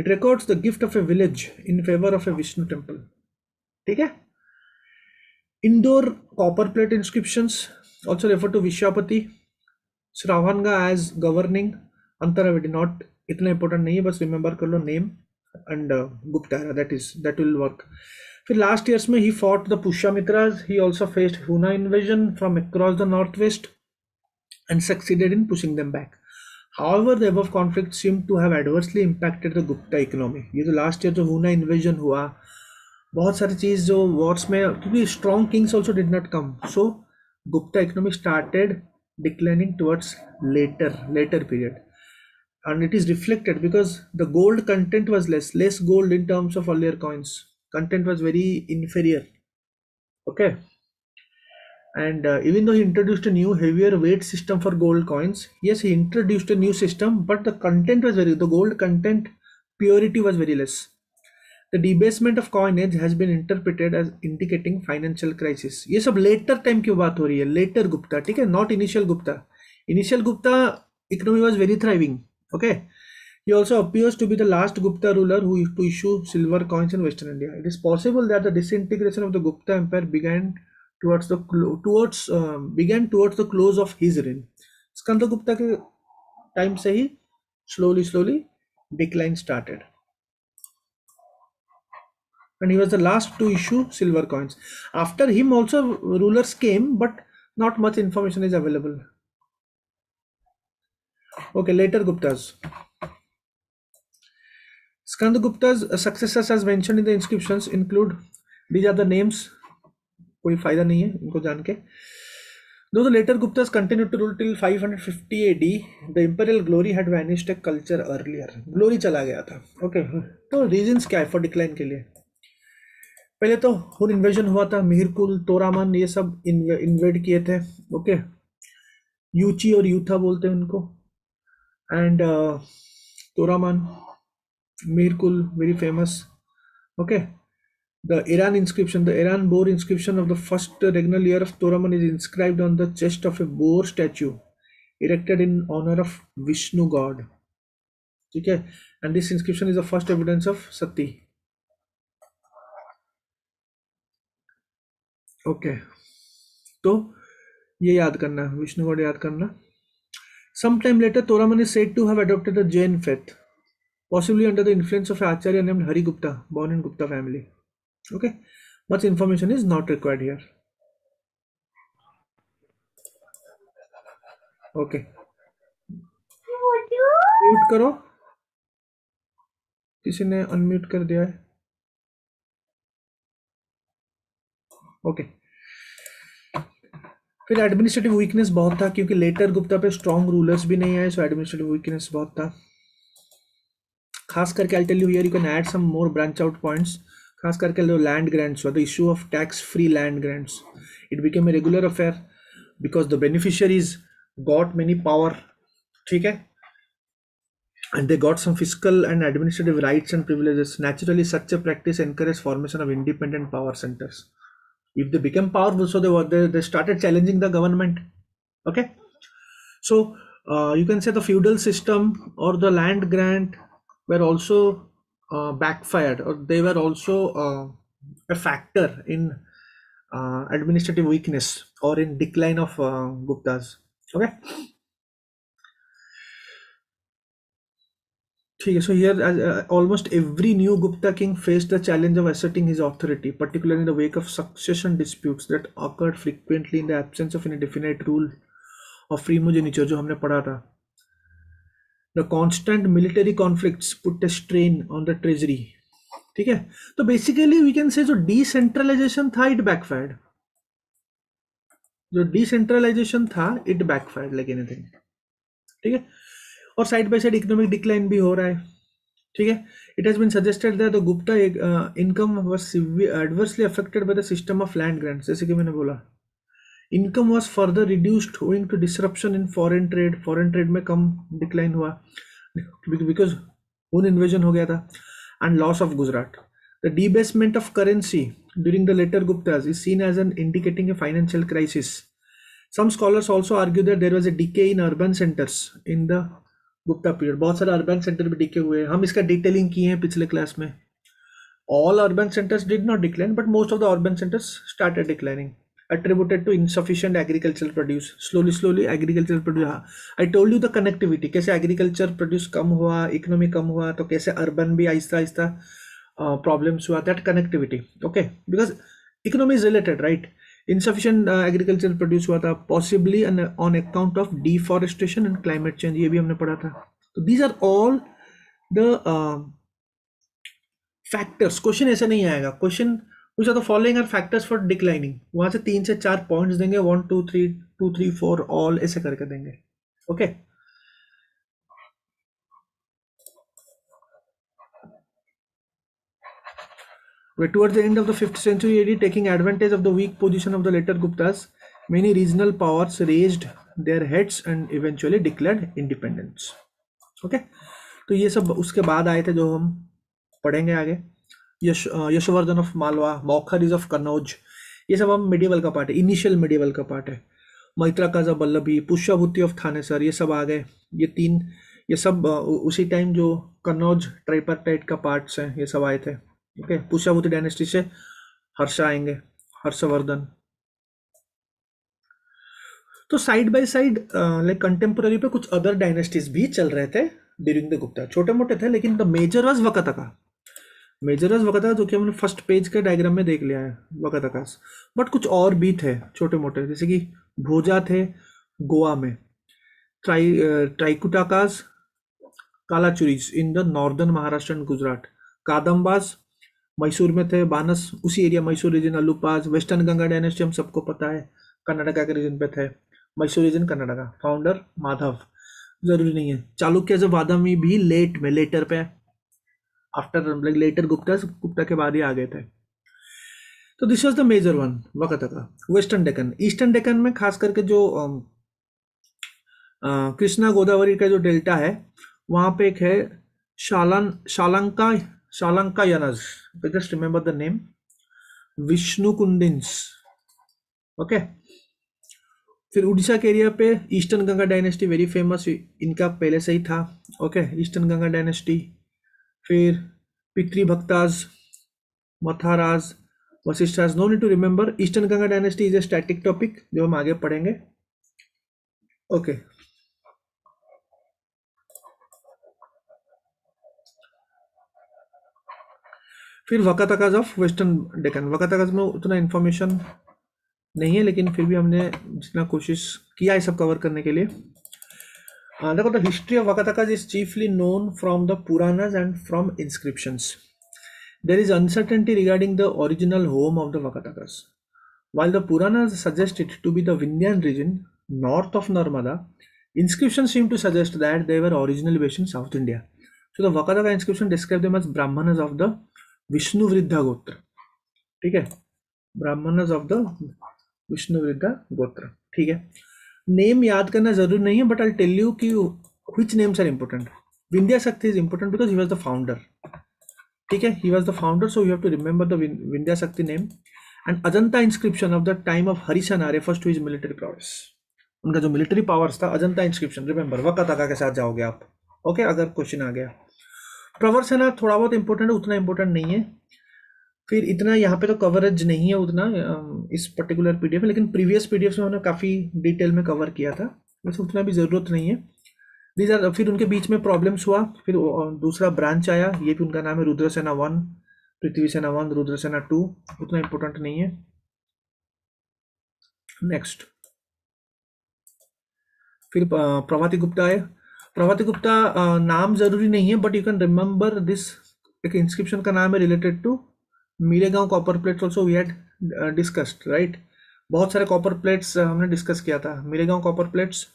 It records the gift of a village in favor of a Vishnu temple. ठीक है. Indore copper plate inscriptions also refer to Vishyapati, Sravanga as governing. Antaravedi not इतना important नहीं है, बस remember कर लो name and Gupta era, that will work. फिर last years में ही fought the Pushyamitras. He also faced Huna invasion from across the north west and succeeded in pushing them back. However, the above conflict seemed to have adversely impacted the Gupta economy. ये जो last year जो हुना invasion हुआ, बहुत सारी चीज जो Wars में, क्योंकि strong Kings also did not come, so Gupta economy started declining towards later period. And it is reflected because the gold content was less gold in terms of earlier coins. Content was very inferior. Okay, and even though he introduced a new heavier weight system for gold coins, yes, he introduced a new system, but the content was the gold content purity was very less. The debasement of coinage has been interpreted as indicating financial crisis. ये सब later time की बात हो रही है, later Gupta, ठीक है, not initial Gupta. Initial Gupta economy was very thriving. Okay, he also appears to be the last Gupta ruler who used to issue silver coins in Western India. It is possible that the disintegration of the Gupta Empire began towards the close of his reign. Skandagupta के time से ही slowly decline started, and he was the last to issue silver coins. After him also rulers came, but not much information is available. Okay, later Guptas. Skandagupta's successors as mentioned in the inscriptions include, these are the names, कोई फायदा नहीं है इनको जान के. Though the later Guptas continued to rule till 550 AD, the imperial glory had vanished a culture earlier. Glory चला गया था. Okay, तो reasons क्या है for decline के लिए? पहले तो हुन इन्वेजन हुआ था, मिहिरकुल, तोरामन, ये सब इन्वेड किए थे. ओके, यूची और यूथा बोलते हैं उनको. And Toraman, Mirkul, very famous. Okay, the Iran inscription, the Iran boar inscription of the first regnal year of Toraman is inscribed on the chest of a boar statue erected in honor of Vishnu god. Okay, and this inscription is the first evidence of Sati. Okay, तो ये याद करना, Vishnu God याद करना. Sometime later, Toraman is said to have adopted the Jain faith, possibly under the influence of an Acharya named Hari Gupta, born in Gupta family. Okay, much information is not required here. Okay, mute करो, किसी ने unmute कर दिया है. Okay, फिर administrative weakness बहुत था, क्योंकि लेटर गुप्ता पे स्ट्रॉन्ग रूलर्स भी नहीं आए, सो एडमिनिस्ट्रेटिव वीकनेस बहुत था. खास करके I'll tell you here, you can add some more branch out points. खास करके जो लैंड ग्रांट्स हुआ, the issue of tax free land grants, it became a regular affair because the beneficiaries got many power, ठीक है, and they got some fiscal and administrative rights and privileges. Naturally, such a practice encouraged formation of independent power centers. If they became powerful, so they started challenging the government. Okay, so you can say the feudal system or the land grant were also backfired, or they were also a factor in administrative weakness or in decline of Guptas. Okay. So here, almost every new Gupta king faced the challenge of asserting his authority, particularly in the wake of succession disputes that occurred frequently in the absence of any definite rule of primogeniture, जो हमने पढ़ा था. The constant military conflicts put a strain on the treasury. ठीक है, तो basically we can say जो decentralization था, it backfired. जो decentralization था, it backfired like anything. ठीक है, और side by side economic decline भी हो रहा है. ठीक है, it has been suggested that the Gupta income was adversely affected by the system of land grants. जैसे कि मैंने बोला, income was further reduced owing to disruption in foreign trade. Foreign trade में कम डिक्लाइन हुआ बिकॉज हुन इन्वेजन हो गया था, and loss of Gujarat. The debasement of currency during the later Guptas is seen as an indicating a financial crisis. Some scholars also argue that there was a decay in urban centers in the Gupta period. बहुत सारे urban centre भी decay हुए हैं, हम इसका detailing किए हैं पिछले क्लास में. All urban centers did not decline, but most of the urban centers started declining, attributed to insufficient agricultural produce. Slowly agricultural produce. I told you the connectivity, कैसे agriculture produce कम हुआ, economy कम हुआ, तो कैसे urban भी Aahista Aahista problems हुआ. That connectivity, okay, because economy is related, right? Insufficient agricultural produce हुआ था, possibly on account of deforestation and climate change. ये भी हमने पढ़ा था. तो these are all the factors. Question ऐसे नहीं आएगा. Question which are the following are factors for declining. वहां से 3 से 4 पॉइंट्स देंगे, 1 2 3 2 3 4 ऑल ऐसे करके देंगे. Okay, towards the end of the 5th century AD, taking advantage of the weak position of the later Guptas, many regional powers raised their heads and eventually declared independence. Okay, तो ये सब उसके बाद आए थे जो हम पढ़ेंगे आगे. यशवर्धन ऑफ मालवा, मौखरीज ऑफ कन्नौज, ये सब हम मिडिवल का पार्ट है, इनिशियल मिडिवल का पार्ट है. मैत्राकाजा बल्लभी, पुष्यभूति ऑफ थानेसर, ये सब आ गए. ये 3, ये सब उसी टाइम जो कन्नौज ट्राइपार्टाइट का पार्ट्स हैं, ये सब आए थे. ओके, पुष्यभूति डायनेस्टी से हर्ष आएंगे, हर्षवर्धन. तो side by side like contemporary पे कुछ अदर डायनेस्टीज भी चल रहे थे ड्यूरिंग द गुप्ता. छोटे मोटे थे, लेकिन the major was Vakataka. Major was Vakataka, जो कि हमने फर्स्ट पेज के डायग्राम में देख लिया है, वकातकास. बट कुछ और भी थे छोटे मोटे, जैसे कि भोजा थे गोवा में, Traikutakas, Kalachuris in the northern Maharashtra and Gujarat, Kadambas Mysore में थे, बानस उसी area Mysore region, Alupas, western Ganga dynasty हम सबको पता है, कर्नाटका के रीजन पे थे, मैसूर रीजन कर्नाटका, फाउंडर माधव. जरूरी नहीं है, चालुक्य वादामी भी लेटर पे, आफ्टर लेटर गुप्ता के बाद ही आ गए थे. तो this was the major one, Vakataka. Western Deccan, eastern Deccan में खास करके जो कृष्णा गोदावरी का जो डेल्टा है, वहां पे एक है Shalankayanas, just remember the name, Vishnukundins. Okay, फिर उड़ीसा के एरिया पे eastern Ganga dynasty very famous, इनका पहले से ही था. Okay, eastern Ganga dynasty. फिर Pitribhaktas, Matharas, Vashishthas. No need to remember. Eastern Ganga dynasty is a static topic जो हम आगे पढ़ेंगे. ओके, फिर वकातकाज ऑफ वेस्टर्न डेक्कन. वकातकाज में उतना इन्फॉर्मेशन नहीं है, लेकिन फिर भी हमने जितना कोशिश किया है सब कवर करने के लिए. देखो, the history of Vakatakas is chiefly known from the Puranas and from inscriptions. There is uncertainty regarding the original home of the Vakatakas. While the Puranas suggest it to be the Vindhyan region north of Narmada, inscriptions seem to suggest that they were originally based in South India. So the Vakataka inscription describe them as Brahmanas of the विष्णुवृद्धा गोत्र, ठीक है, Brahmanas of the विष्णुवृद्धा गोत्र, ठीक है। Name याद करना जरूरी नहीं है, बट आई टेल यू कि which names are important. Vindhyashakti is important because he was the founder, ठीक है, he was the founder, so you have to remember the Vindhyashakti name. And Ajanta inscription of the time of Harisena refers to his military powers, उनका जो military powers था, Ajanta inscription, remember वकाताका के साथ जाओगे आप, okay, अगर क्वेश्चन आ गया। प्रवर सेना थोड़ा बहुत इंपॉर्टेंट है, उतना इंपॉर्टेंट नहीं है, फिर इतना यहाँ पे तो कवरेज नहीं है उतना इस पर्टिकुलर पीडीएफ में, लेकिन प्रीवियस पीडीएफ में उन्होंने काफ़ी डिटेल में कवर किया था, वैसे उतना भी ज़रूरत नहीं है। दीज आर, फिर उनके बीच में प्रॉब्लम्स हुआ, फिर दूसरा ब्रांच आया, ये भी उनका नाम है रुद्रसेना 1, पृथ्वी सेना 1, रुद्रसेना 2, उतना इंपॉर्टेंट नहीं है। नेक्स्ट, फिर प्रभाती गुप्ता है। प्रभाती गुप्ता नाम जरूरी नहीं है, but you can remember this, एक इंस्क्रिप्शन का नाम है related to Miregaon copper plates, also we had discussed, right. बहुत सारे कॉपर प्लेट्स हमने डिस्कस किया था, मीरेगांव कॉपर प्लेट्स,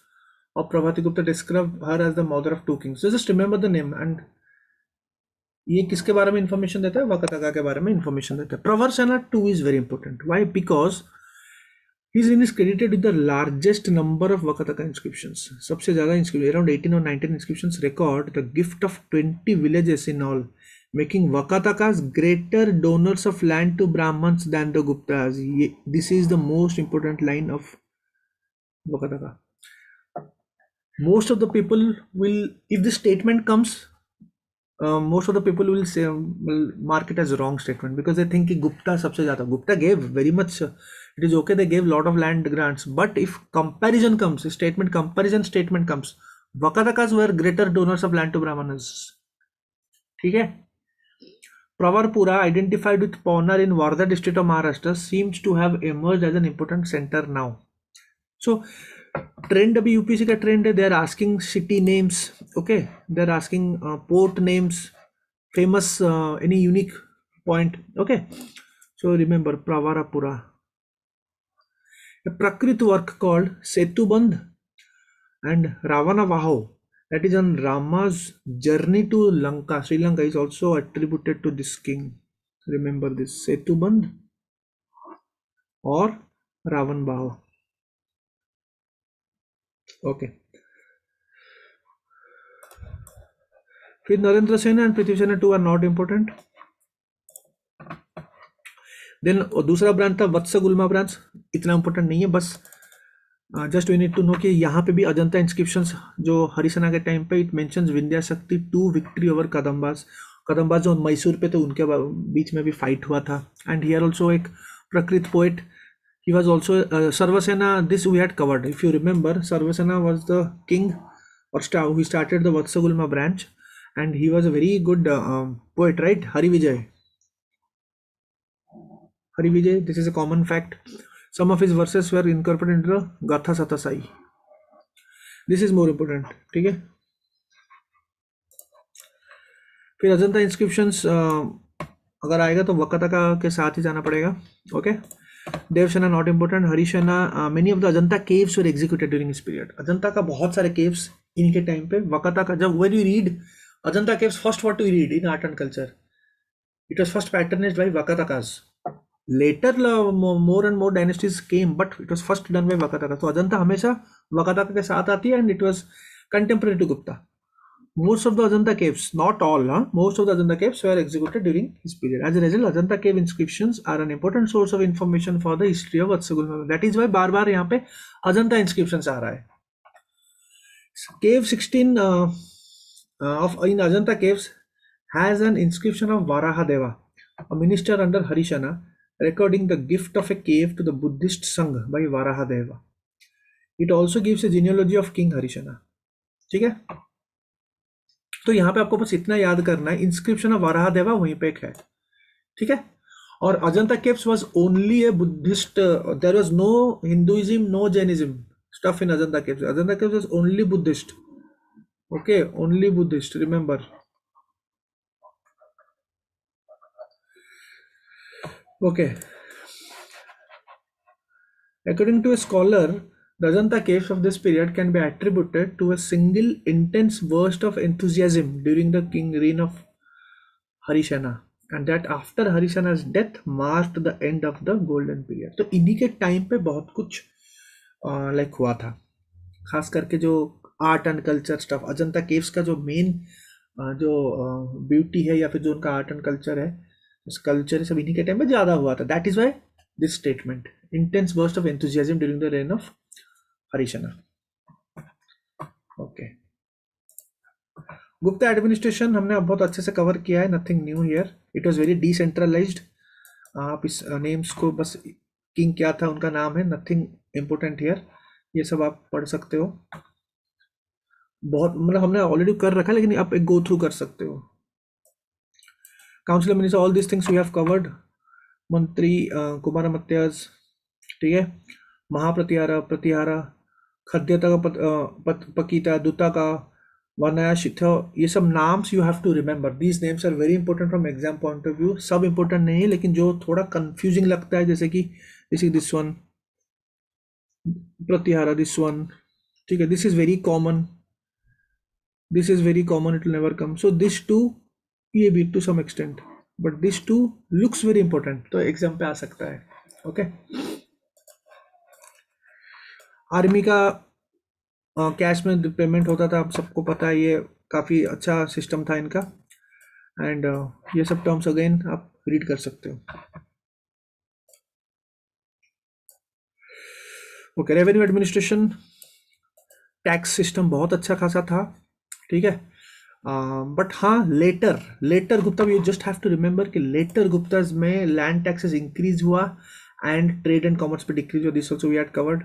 और Prabhati Gupta describe her as the mother of 2 kings, just remember the name. एंड ये किसके बारे में इंफॉर्मेशन देता है, वकाताका के बारे में इंफॉर्मेशन देता है। Pravara Sena 2 is very important, why, because his name is credited with the largest number of Vakataka inscriptions. सबसे ज़्यादा inscription, around 18 or 19 inscriptions record the gift of 20 villages in all, making Vakatakas greater donors of land to Brahmins than the Guptas. This is the most important line of Vakataka. Most of the people will, if this statement comes, most of the people will say, will mark it as a wrong statement, because they think कि Gupta सबसे ज़्यादा, Gupta gave very much, it is okay, they gave lot of land grants, but if comparison comes, comparison statement comes, Vakatakas were greater donors of land to Brahmanas, ठीक है। Pravarpura, identified with Pawnar in Wardha district of Maharashtra, seems to have emerged as an important center now. So trend अभी UPSC का trend है, they are asking city names, okay, they are asking port names, famous any unique point, okay, so remember Pravarapura. A Prakrit work called Setubandh and Ravanavaho, that is on Rama's journey to Lanka, Sri Lanka, is also attributed to this king. Remember this, Setubandh or Ravanavaho, okay. फिर Narendra Sen and Prithvi Sena 2 are not important. Then दूसरा branch था Vatsagulma branch, इतना important नहीं है, बस just we need to know कि यहाँ पे भी अजंता इंस्क्रिप्शंस जो हरिसेना के टाइम पे, इट मेंशंस विंध्या शक्ति 2 विक्ट्री ओवर कदम्बास, कदम्बास जो मैसूर पे थे उनके बीच में भी फाइट हुआ था। एंड हियर ऑल्सो एक Prakrit poet, he was also Sarvasena, this we had covered, if you remember, Sarvasena was the king और he started the Vatsagulma branch, and he was a very good poet, right? Hari Vijay, this is a common fact. Some of his verses were incorporated into the Gatha Satasai. This is more important, ठीक है। फिर Ajanta inscriptions अगर आएगा तो वकाताका के साथ ही जाना पड़ेगा, okay. Devasena not important. Harisena, many of the Ajanta caves were executed during this period, Ajanta का बहुत सारे केव्स इनके टाइम पे। वकाताका, जब when you read Ajanta caves, first what we read in art and culture, it was first patronized by Vakatakas. Later more and more dynasties came, but it was first done by Vakatakas. So Ajanta हमेशा Vakataka के साथ आती है, and it was contemporary to Gupta. Most of the Ajanta caves, not all, most of the Ajanta caves were executed during his period. As a result, Ajanta cave inscriptions are an important source of information for the history of Vatsagulma. That is why बार बार यहाँ पे Ajanta inscriptions आ रहा है। Cave 16 in Ajanta caves has an inscription of Varahadeva, a minister under Harishana, recording the gift of a cave to the Buddhist Sangh by Varahadeva. It also gives a genealogy of King Harishana, ठीक है। तो यहाँ पे आपको बस इतना याद करना है, इंस्क्रिप्शन ऑफ वाराहदेवा वहीं पे एक है, ठीक है। और Ajanta caves was only a Buddhist, there was no Hinduism, no Jainism stuff in Ajanta caves. Ajanta caves was only Buddhist, okay, only Buddhist, remember. Okay, according to a scholar, the Ajanta caves of this period can be attributed to a single intense burst of enthusiasm during the king reign of Harisena. And that after Harisena's death marked the end of the golden period. तो इन्हीं के time पे बहुत कुछ like हुआ था, खास करके जो art and culture stuff, Ajanta caves का जो मेन जो ब्यूटी है या फिर जो उनका आर्ट एंड कल्चर है, उस कल्चर सब इन्हीं के टाइम में ज़्यादा हुआ था। That is why this statement, intense burst of enthusiasm during the reign of Harisena. Okay, Gupta administration हमने अब बहुत अच्छे से कवर किया है, nothing new here, it was very decentralised. आप इस नेम्स को बस, किंग क्या था उनका नाम है, नथिंग इम्पोर्टेंट हियर, ये सब आप पढ़ सकते हो। बहुत मतलब हमने ऑलरेडी कर रखा है, लेकिन आप एक गो थ्रू कर सकते हो। Council minister, all this things we have covered. मंत्री कुमार मत्याज, ठीक है, महाप्रतिहारा, प्रतिहारा, खद्यता का पकीता, दुता का, वनया शिथ, ये सब नाम्स you have to remember. These names are very important from exam point of view. सब इंपॉर्टेंट नहीं है, लेकिन जो थोड़ा कंफ्यूजिंग लगता है, जैसे कि this one Pratihara, this one, ठीक है, this is very common, this is very common, it will never come, so this too ये भी to some extent, but this too looks very important, तो एग्जाम पे आ सकता है। ओके, आर्मी का cash में पेमेंट होता था, आप सबको पता है, ये काफ़ी अच्छा सिस्टम था इनका, एंड ये सब टर्म्स अगेन आप रीड कर सकते हो। Okay, revenue administration, tax system बहुत अच्छा खासा था, ठीक है, बट हाँ later Gupta, you just have to remember कि लेटर गुप्ताज में लैंड टैक्सेस इंक्रीज हुआ एंड ट्रेड एंड कॉमर्स पे डिक्रीज हुआ, this also we had covered.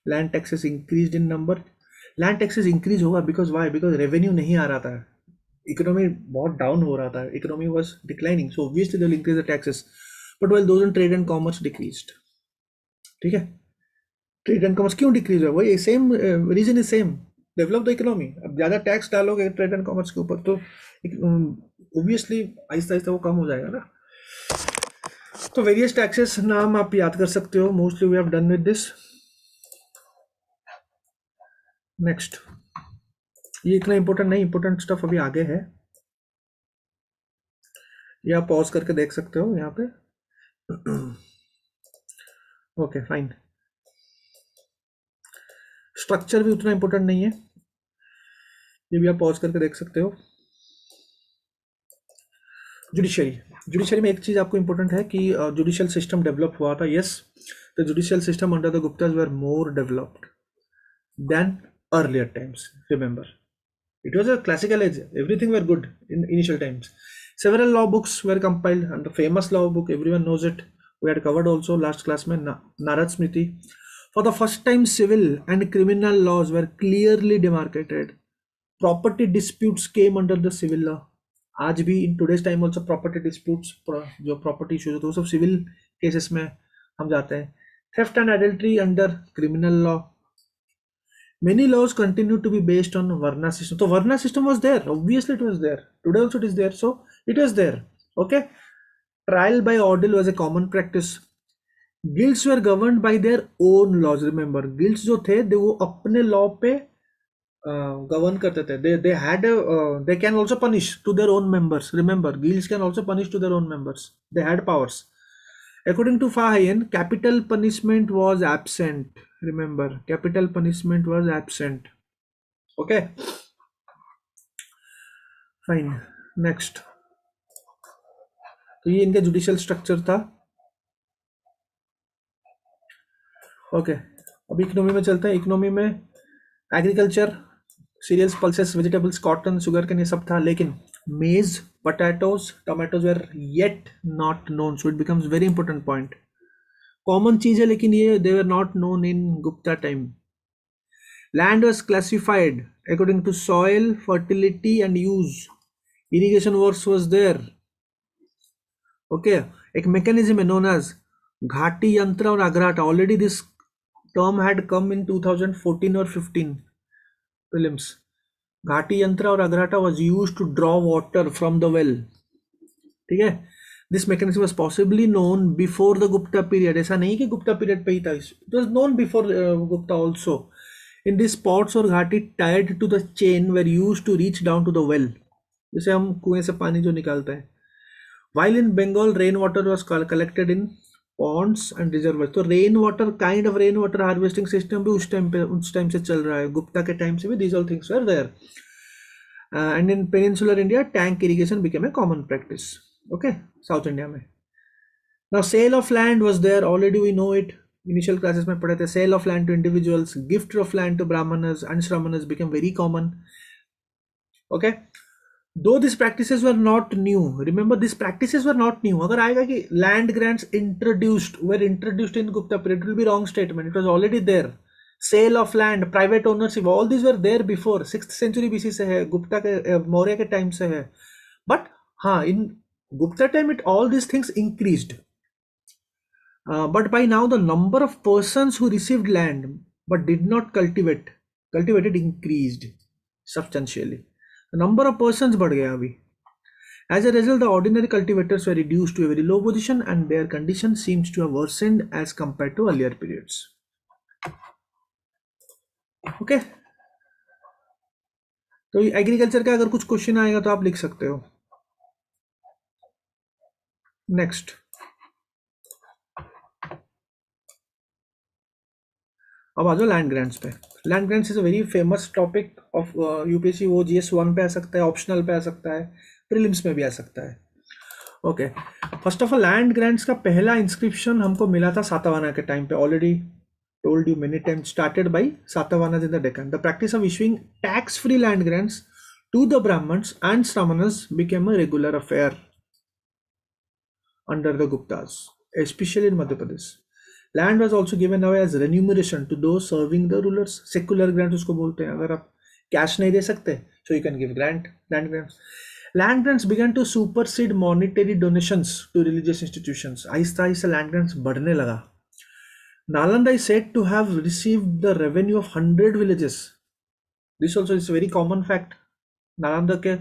Land taxes increase in number, land taxes increase होगा बिकॉज वाई, बिकॉज रेवेन्यू नहीं आ रहा था, इकोनॉमी बहुत डाउन हो रहा था, economy was declining, so obviously they will increase the taxes, but well those in trade and commerce decreased, ठीक है। ट्रेड एंड कॉमर्स क्यों डिक्रीज हुआ, वही same reason is same, develop the economy. अब ज़्यादा टैक्स डालोगे ट्रेड एंड कॉमर्स के ऊपर तो ऑब्वियसली आहिस्ता आहिस्ता वो कम हो जाएगा ना। तो वेरियस टैक्सेस नाम आप याद कर सकते हो, mostly we have done with this. Next, ये इतना इंपॉर्टेंट नहीं, इंपॉर्टेंट स्टफ अभी आगे है, ये आप पॉज करके देख सकते हो यहाँ पे। ओके फाइन, स्ट्रक्चर भी उतना इंपॉर्टेंट नहीं है, ये भी आप पॉज करके देख सकते हो। जुडिशरी में एक चीज़ आपको इंपॉर्टेंट है कि जुडिशियल सिस्टम डेवलप हुआ था, yes, the judicial system under the Guptas were more developed than earlier times, remember it was a classical age, everything were good in initial times. Several law books were compiled, and the famous law book everyone knows it, we had covered also last class mein, Narad Smriti. For the first time civil and criminal laws were clearly demarcated, property disputes came under the civil law। आज भी in today's time also property disputes, जो property issues होते हैं वो सब civil cases में हम जाते हैं। theft and adultery under criminal law, many laws continue to be based on Varna system, so Varna system was there, obviously it was there, today also it is there, so it was there। okay, trial by ordeal was a common practice, guilds were governed by their own laws, remember guilds जो थे वो अपने law पे govern करते थे, they had a, they can also punish to their own members, remember guilds can also punish to their own members, they had powers। According to Fahayan, capital punishment was absent, remember capital punishment was absent। okay fine, next, तो ये इनका judicial structure था। Okay, अब economy में चलते हैं। Economy में agriculture, cereals, pulses, vegetables, cotton, sugar cane, ये सब था, लेकिन maize, potatoes, tomatoes were yet not known, so it becomes very important point. Common चीज है लेकिन ये they were not known in Gupta time. Land was classified according to soil, fertility and use, irrigation works was there. Okay, एक mechanism है known as घाटी यंत्र और अग्राटा, already this term had come in 2014 और 15 प्रीलिम्स। घाटी यंत्र और अग्राटा was used to draw water from the well, ठीक है। This mechanism was possibly known before the Gupta period, ऐसा नहीं कि गुप्ता पीरियड पे ही था, it was known before Gupta also. In this pots और ghati tied to the chain were used to reach down to the well, जैसे हम कुएं से पानी जो निकालते हैं, While in Bengal, rainwater was collected in ponds and reservoirs. तो rain water kind of rain water harvesting system भी उस टाइम से चल रहा है, गुप्ता के टाइम से भी these all things were there. And in peninsular India, tank irrigation became a common practice. Okay, South India में. Now sale of land was there already, we know it. Initial classes में पढ़े थे. Sale of land to individuals, gift of land to brahmanas and shamanas became very common. Okay. Though these practices were not new, remember these practices were not new. अगर आएगा कि land grants were introduced in Gupta period, it will be wrong statement. It was already there. Sale of land, private ownership, all these were there before. 6th century BC से है, गुप्ता के मौर्य के time से है. But हाँ, in Gupta time all these things increased. But by now the number of persons who received land but did not cultivated increased substantially. The number of persons बढ़ गया अभी. As a result, the ordinary cultivators were reduced to a very low position and their condition seems to have worsened as compared to earlier periods. Okay. तो agriculture का अगर कुछ question आएगा तो आप लिख सकते हो. नेक्स्ट, अब आ जाओ लैंड ग्रांट्स पे. Land grants is a very famous topic of UPSC. वो GS1 पे आ सकता है, ऑप्शनल पे आ सकता है, प्रीलिम्स में भी आ सकता है. Okay, first of all land grants का पहला इंस्क्रिप्शन हमको मिला था सातवाहना के टाइम पे. Already told you many times, started by Satavahanas in the Deccan. The practice of issuing tax-free land grants to the Brahmins and Sramanas became a regular affair under the Guptas, especially in Madhya Pradesh. Land was also given away as remuneration to those serving the rulers. Secular grant उसको बोलते हैं. अगर आप cash नहीं दे सकते, so you can give land grants. Land grants began to supersede monetary donations to religious institutions. Aahista Aahista land grants बढ़ने लगा. Nalanda is said to have received the revenue of 100 villages. This also is a very common fact. Nalanda के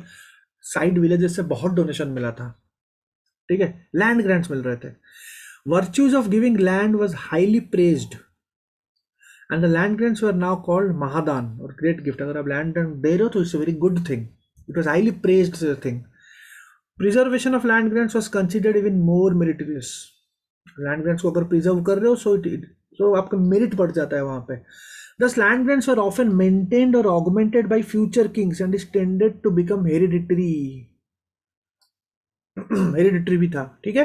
side villages से बहुत donation मिला था. ठीक है, land grants मिल रहे थे. Virtues of giving land was highly praised and the land grants were now called Mahadan or great gift. अगर आप लैंड ग्रांट दे रहे हो तो it's a very good thing. It was highly praised thing. Preservation of land grants was considered even more meritorious. Land grants को अगर preserve कर रहे हो सो आपका मेरिट बढ़ जाता है वहां पे. Thus land grants were often maintained or augmented by future kings and is tended to become hereditary. Hereditary भी था. ठीक है,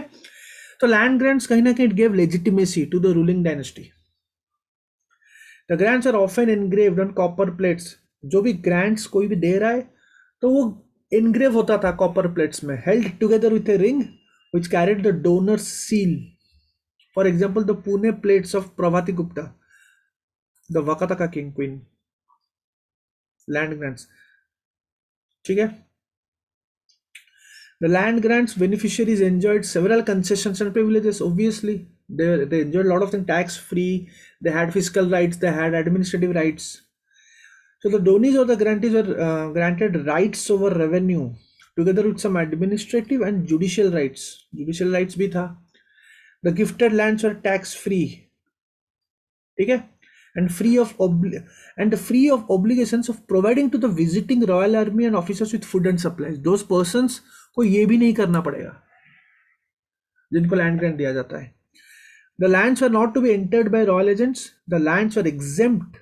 तो लैंड ग्रांट्स कहीं ना कहीं gave legitimacy to the ruling dynasty. The grants are often engraved on copper plates. जो भी ग्रांट्स कोई भी दे रहा है तो वो एनग्रेव होता था कॉपर प्लेट्स में, held together with a ring which carried the donor's seal. For example, the Pune plates of Pravati Gupta, the Vakataka king queen. Land grants. ठीक है, the land grants beneficiaries enjoyed several concessions and privileges. Obviously, they enjoyed a lot of things. Tax free, they had fiscal rights, they had administrative rights. So the donees or the grantees were granted rights over revenue together with some administrative and judicial rights. Judicial rights भी था. The gifted lands were tax free. ठीक है, and free of obligations of providing to the visiting royal army and officers with food and supplies. Those persons को ये भी नहीं करना पड़ेगा जिनको लैंड ग्रांट दिया जाता है. The lands were not to be entered by royal agents. The lands were exempt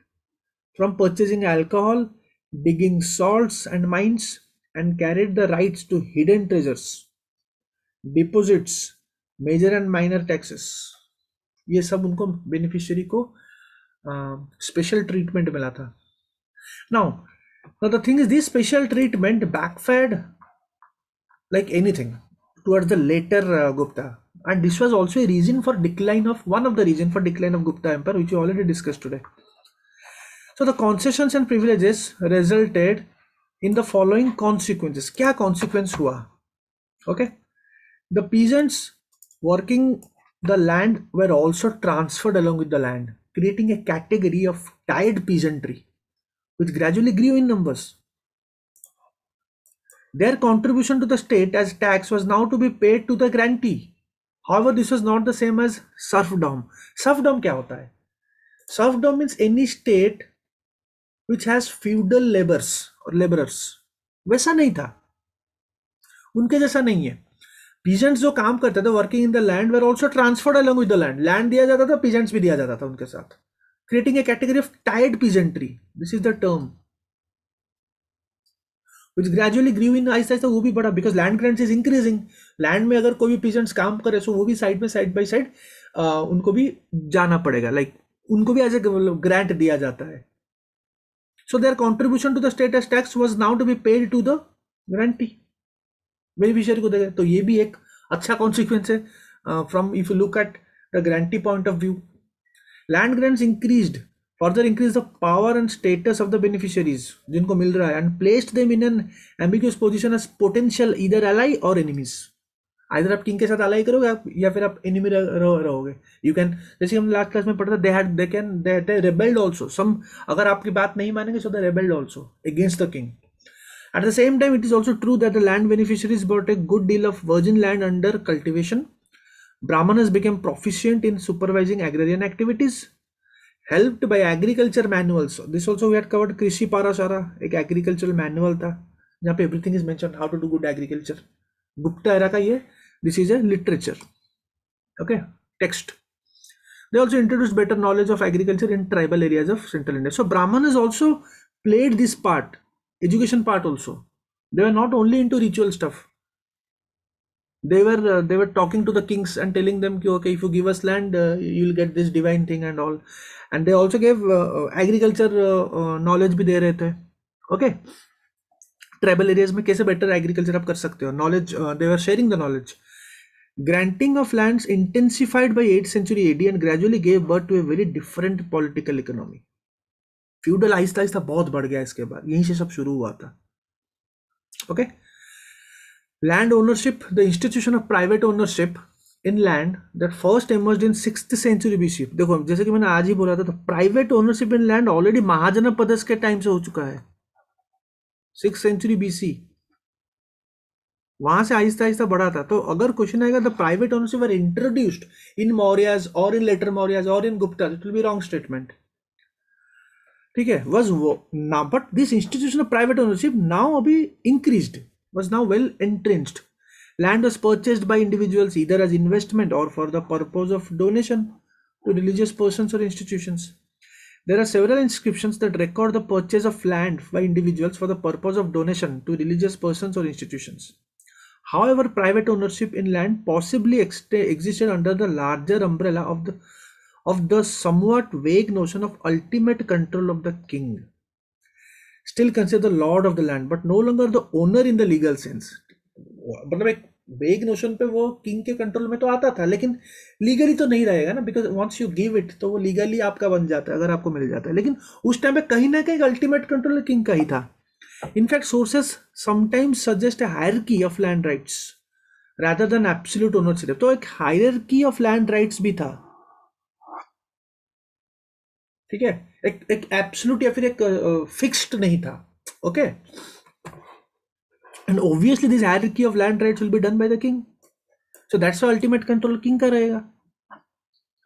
from purchasing alcohol, digging salts and mines, and carried the rights to hidden treasures, deposits, major and minor taxes. ये सब उनको beneficiary को special treatment मिला था. Now the thing is this special treatment backfired like anything towards the later Gupta, and this was also a reason for decline of Gupta Empire, which we already discussed today. So the concessions and privileges resulted in the following consequences. क्या consequence हुआ? Okay, the peasants working the land were also transferred along with the land, creating a category of tied peasantry which gradually grew in numbers. Their contribution to the state as tax was now to be paid to the grantee. However, this was not the same as serfdom. Serfdom क्या होता है? Serfdom means any state which has feudal laborers. वैसा नहीं था, उनके जैसा नहीं है. पीजेंट्स जो काम करते थे working in the land were also transferred along with the land, land दिया जाता था, पीजेंट्स भी दिया जाता था उनके साथ, creating a category of tied peasantry, this is the term which gradually grew in, आहिस्ता आहिस्ता वो भी बढ़ा, because land grants is increasing, land में अगर कोई भी पीजेंट्स काम करे सो वो भी साइड में साइड बाई साइड उनको भी जाना पड़ेगा, लाइक उनको भी एज ए ग्रांट दिया जाता है, so their contribution to the state as tax was now to be paid to the grantee, beneficiary को देगा, तो ये भी एक अच्छा कॉन्सिक्वेंस है from if you look at the grantee point of view. Land grants increased further increase the power and status of the beneficiaries जिनको मिल रहा है, and placed them in an ambiguous position as potential either ally or enemies, either आप king के साथ अलाई करोगे आप, या फिर आप एनिमी रहोगे, यू कैन, जैसे हम लास्ट क्लास में पढ़ा था, दे रेबेल्ड आल्सो सम, अगर आपकी बात नहीं मानेंगे so they rebelled also against the king. At the same time, it is also true that the land beneficiaries brought a good deal of virgin land under cultivation. Brahmanas became proficient in supervising agrarian activities, helped by agriculture manuals. This also we had covered Krishi Parashara, एक agricultural manual था जहाँ पे everything is mentioned how to do good agriculture. Gupta era का ये, this is a literature. Okay, text. They also introduced better knowledge of agriculture in tribal areas of central India. So Brahmanas also played this part, education part also. They were not only into ritual stuff. They were talking to the kings and telling them कि okay, if you give us land you'll get this divine thing and all, and they also gave agriculture knowledge भी दे रहे थे, okay, tribal areas में कैसे better agriculture आप कर सकते हो, knowledge they were sharing the knowledge. Granting of lands intensified by 8th century AD and gradually gave birth to a very different political economy. Feudal Aahista Aahista बहुत बढ़ गया, इसके बाद यहीं से सब शुरू हुआ था, okay. Land ownership, the institution of private ownership in land that first emerged in 6th century BC. देखो जैसे कि मैंने आज ही बोला था, तो private ownership in land already Mahajanapadas के टाइम से हो चुका है, 6th century BC, वहां से आहिस्ता आहिस्ता बढ़ा था। तो अगर क्वेश्चन आएगा the private ownership were introduced in Mauryas और इन लेटर मौर्याज और in Gupta, it will be wrong statement, ठीक है। वाज ना, but this institution of private ownership now अभी increased, was now well entrenched. Land was purchased by individuals either as investment or for the purpose of donation to religious persons or institutions. There are several inscriptions that record the purchase of land by individuals for the purpose of donation to religious persons or institutions. However, private ownership in land possibly existed under the larger umbrella of the somewhat vague notion of ultimate control of the king. Still consider the lord of the land but no longer the owner in the legal sense. मतलब एक वेग notion पे वो king के control में तो आता था, लेकिन लीगली तो नहीं रहेगा ना, because once you give it तो वो लीगली आपका बन जाता है अगर आपको मिल जाता है, लेकिन उस टाइम पे कहीं ना कहीं अल्टीमेट कंट्रोल किंग का ही था। In fact sources sometimes suggest A hierarchy of land rights rather than absolute ownership, तो एक हायरार्की ऑफ लैंड राइट्स भी था, ठीक है, एक एब्सोल्यूट या फिर एक फिक्स्ड नहीं था, okay. And obviously this hierarchy of land rights will be done by the king, so that's why ultimate control king का रहेगा,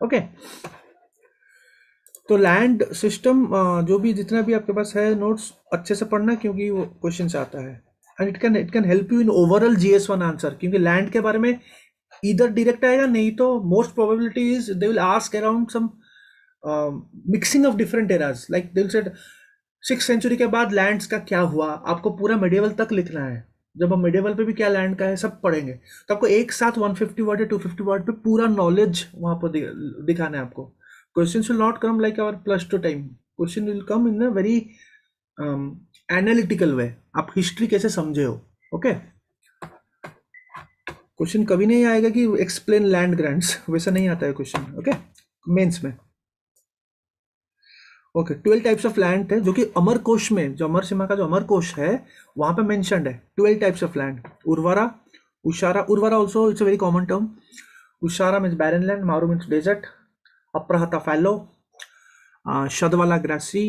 ओके। तो लैंड सिस्टम जो भी जितना भी आपके पास है नोट्स अच्छे से पढ़ना, क्योंकि वो क्वेश्चन से आता है, and it can help you in overall GS1 answer, क्योंकि लैंड के बारे में इधर डायरेक्ट आएगा, नहीं तो most probability is they will ask around some mixing of different eras, like दिल सेड 6th century के बाद लैंड्स का क्या हुआ, आपको पूरा मेडिवल तक लिखना है, जब हम मेडिवल पे भी क्या लैंड का है सब पढ़ेंगे, तो आपको एक साथ 150 वर्ड या 250 वर्ड पे पूरा नॉलेज वहां पर दिखाना है आपको। Question will not come like our +2 time, question will come in a very analytical way, आप हिस्ट्री कैसे समझे हो, ओके। क्वेश्चन कभी नहीं आएगा कि एक्सप्लेन लैंड ग्रांट्स, वैसा नहीं आता है क्वेश्चन, ओके, मेंस में, ओके। 12 टाइप्स ऑफ लैंड थे जो कि अमर कोश में, जो अमर सिम्हा का जो अमर कोश है वहां पे मेंशन्ड है, 12 types of land. Urvara, ushara, urvara also it's a very common term, ushara means barren land, maru means desert, aprahata fallow, shadvala grassy,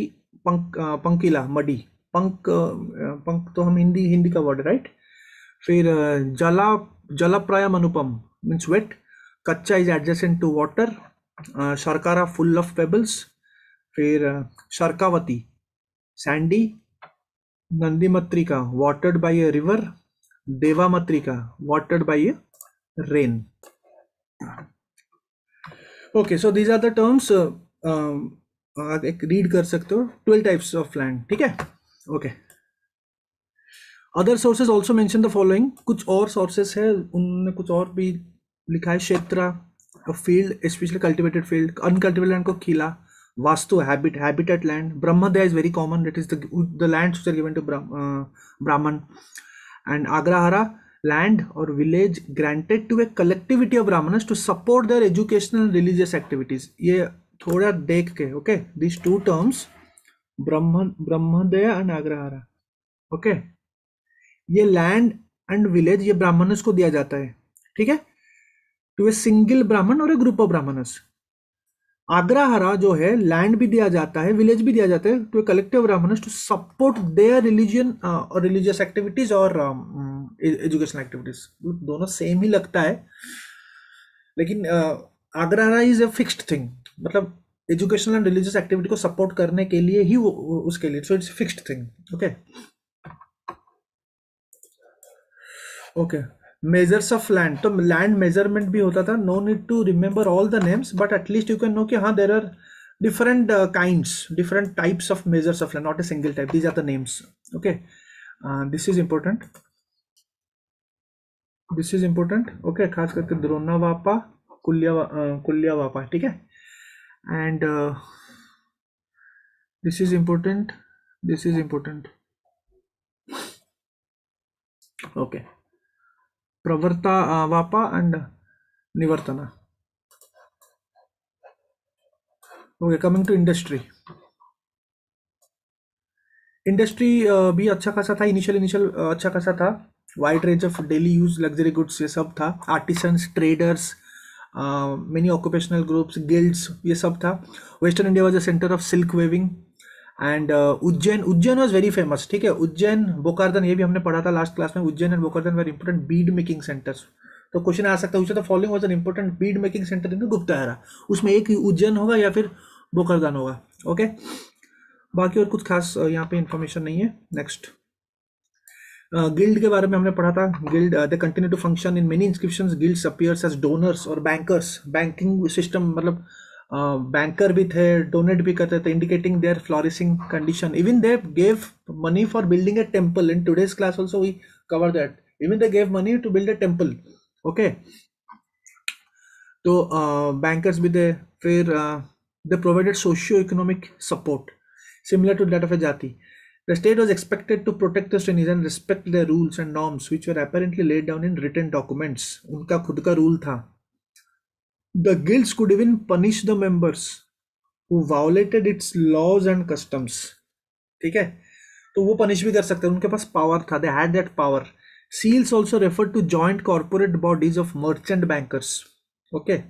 pankila muddy, panka तो हम हिंदी का वर्ड, राइट। फिर jalaprayam anupam means wet, kachchha is adjacent to water, sharkara full of pebbles, फिर sharkavati sandy, nadimatrika watered by a river, devamatrika watered by a rain. Okay, so these are the terms. आप एक read कर सकते हो. 12 टाइप्स ऑफ लैंड. ठीक है. Okay. Other sources also mention the following. कुछ और सोर्सेस है, उन्होंने कुछ और भी लिखा है. Kshetra, field specially cultivated field, uncultivated land को khila. Vastu, habitat land. Brahmadeya is very common, that is the land which are given to Brahman. And agrahara, land or village granted to a collectivity of brahmanas to support their educational and religious activities. ये थोड़ा देख के. Okay, these two terms, brahmadeya and agrahara. Okay, ये land and village ये ब्राह्मणस को दिया जाता है. ठीक है, टू ए सिंगल ब्राह्मण और ए ग्रुप ऑफ ब्राह्मणस. आग्रहारा जो है, लैंड भी दिया जाता है, विलेज भी दिया जाता है, to a collective Brahmanas to support their religion और रिलीजियस एक्टिविटीज और एजुकेशनल एक्टिविटीज. दोनों सेम ही लगता है, लेकिन agrahara is a fixed thing. मतलब एजुकेशनल एंड रिलीजियस एक्टिविटी को सपोर्ट करने के लिए ही उसके लिए. So it's fixed thing. Okay. Okay, measures of land. तो लैंड मेजरमेंट भी होता था. No need to remember all the names, but at least you can know कि हाँ, there are different kinds, different types of measures of land, not a single type. These are the names. Okay, this is important. This is important. Okay, खास करके द्रोणा वापा, कुल्या वापा. ठीक है. And this is important. This is important. Okay, pravarta vapa and nivartana. Okay, coming to industry. Industry भी अच्छा खासा था. Initial अच्छा खासा था. Wide range of daily use luxury goods ये सब था. Artisans, traders, many occupational groups, guilds, ये सब था. Western India was a centre of silk weaving. And Ujjain was very famous. ठीक है, उज्जैन, बोकार्दन, ये भी हमने पढ़ा था लास्ट क्लास में. Ujjain and Bokardan were important bead making centres. तो क्वेश्चन आ सकता है, the following was an important bead making centre in the Gupta era. उसमें एक उज्जैन होगा या फिर बोकार्दन होगा. ओके, बाकी और कुछ खास यहाँ पे इंफॉर्मेशन नहीं है. नेक्स्ट, गिल्ड के बारे में हमने पढ़ा था. Guild, they continue to function in many inscriptions. Guilds appears as donors और बैंकर्स. बैंकिंग सिस्टम, मतलब बैंकर भी थे, डोनेट भी करते थे, indicating their flourishing condition. Even they gave money for building a temple. In today's class also we cover that. Even they gave money to build a temple. Okay, तो bankers भी थे. फिर they provided socio economic support similar to that of a jati. The state was expected to protect the Srinis and respect their rules and norms, which were apparently laid down in written documents. उनका खुद का rule था. The guilds could even punish the members who violated its laws and customs. ठीक है, तो वो punish भी कर सकते हैं. उनके पास पावर था. They had that power. Seals also referred to joint corporate bodies of merchant bankers. Okay,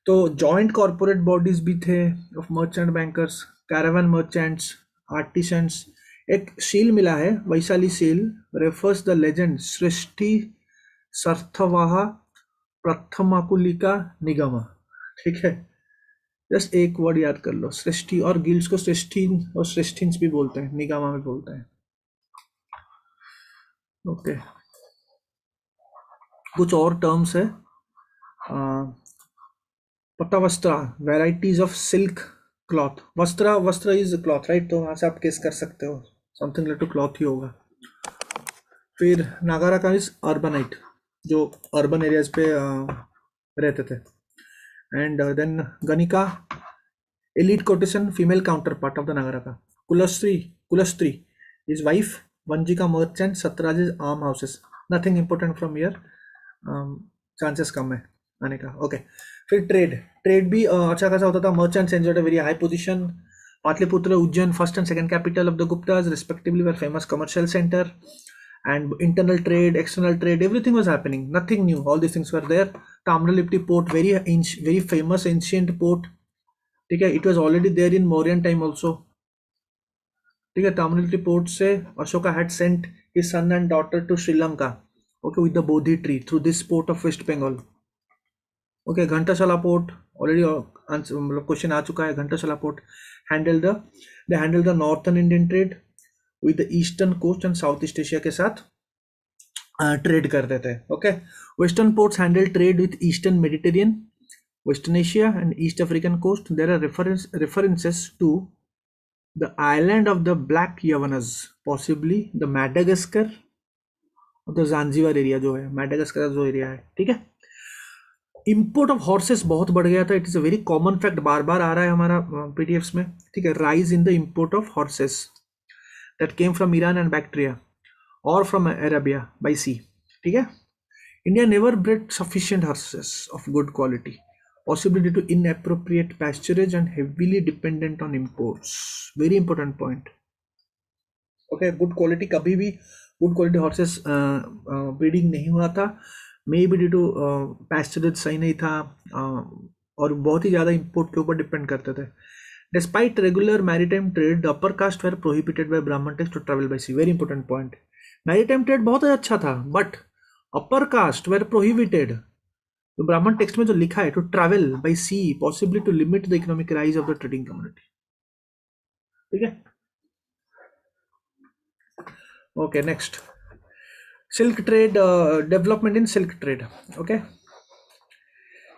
तो जॉइंट कॉर्पोरेट बॉडीज भी थे of merchant bankers, caravan merchants, artisans. एक सील मिला है, Vaishali seal, refers the legend srishti sarthavaha prathamakulika nigama. ठीक है, जस्ट एक वर्ड याद कर लो, सृष्टि. और गिल्ड्स को सृष्टिन और सृष्टिन्स भी बोलते हैं, निगमा भी बोलते हैं. ओके, कुछ और टर्म्स है. Pattavastra, varieties of silk cloth. Vastra is cloth, right. तो वहां से आप गेस कर सकते हो, समथिंग रिलेटेड टू क्लॉथ ही होगा. फिर नागारा का इज अर्बनाइट, जो अर्बन एरियाज पे रहते थे. And then ganika, elite courtesan, female counterpart of the nagara का. Kulastri is wife. Vanijaka merchant. Satraj is alms houses. Nothing important from here, chances कम है आने का. ओके, फिर ट्रेड भी अच्छा खासा होता था. Merchants enjoyed a very high position. Pataliputra, Ujjain, first and second capital of the Guptas respectively, were famous commercial centre. And internal trade, external trade, everything was happening. Nothing new, all this things were there. Tamralipti port, very famous ancient port. ठीक है, it was already there in Mauryan time also. ठीक है, Tamralipti port से Ashoka had sent his son and daughter to Sri Lanka, okay, with the bodhi tree through this port of West Bengal. Okay, Ghantasala port already मतलब question आ चुका है. Ghantasala port they handle the northern Indian trade with the eastern coast and south east Asia के साथ. Trade करते थे. Okay, western ports handle trade with eastern Mediterranean, western Asia and east African coast. There are references to the island of the black Yavanas, possibly the Madagascar और the जांजिबार area जो है, Madagascar जो area है. ठीक है. Import of horses बहुत बढ़ गया था. It is a very common fact, बार बार आ रहा है हमारा पीडीएफ्स में. ठीक है. Rise in the import of horses that came from Iran and Bactria और फ्रॉम अरेबिया बाय सी. ठीक है. India never bred sufficient horses of good quality, possibly due to inappropriate pasturage and heavily dependent on imports. Very important point. Okay, good quality, कभी भी good quality horses breeding नहीं हुआ था. May be due to pasturage सही नहीं था, और बहुत ही ज़्यादा इम्पोर्ट के ऊपर डिपेंड करते थे. Despite regular maritime trade, the upper caste were prohibited by Brahman text to travel by sea. Very important point. Maritime trade बहुत अच्छा था, but upper caste were prohibited. तो ब्राह्मण टेक्स्ट में जो लिखा है, to travel by sea possibly to limit the economic rise of the trading community. ठीक है. Okay, next silk trade, development in silk trade. Okay,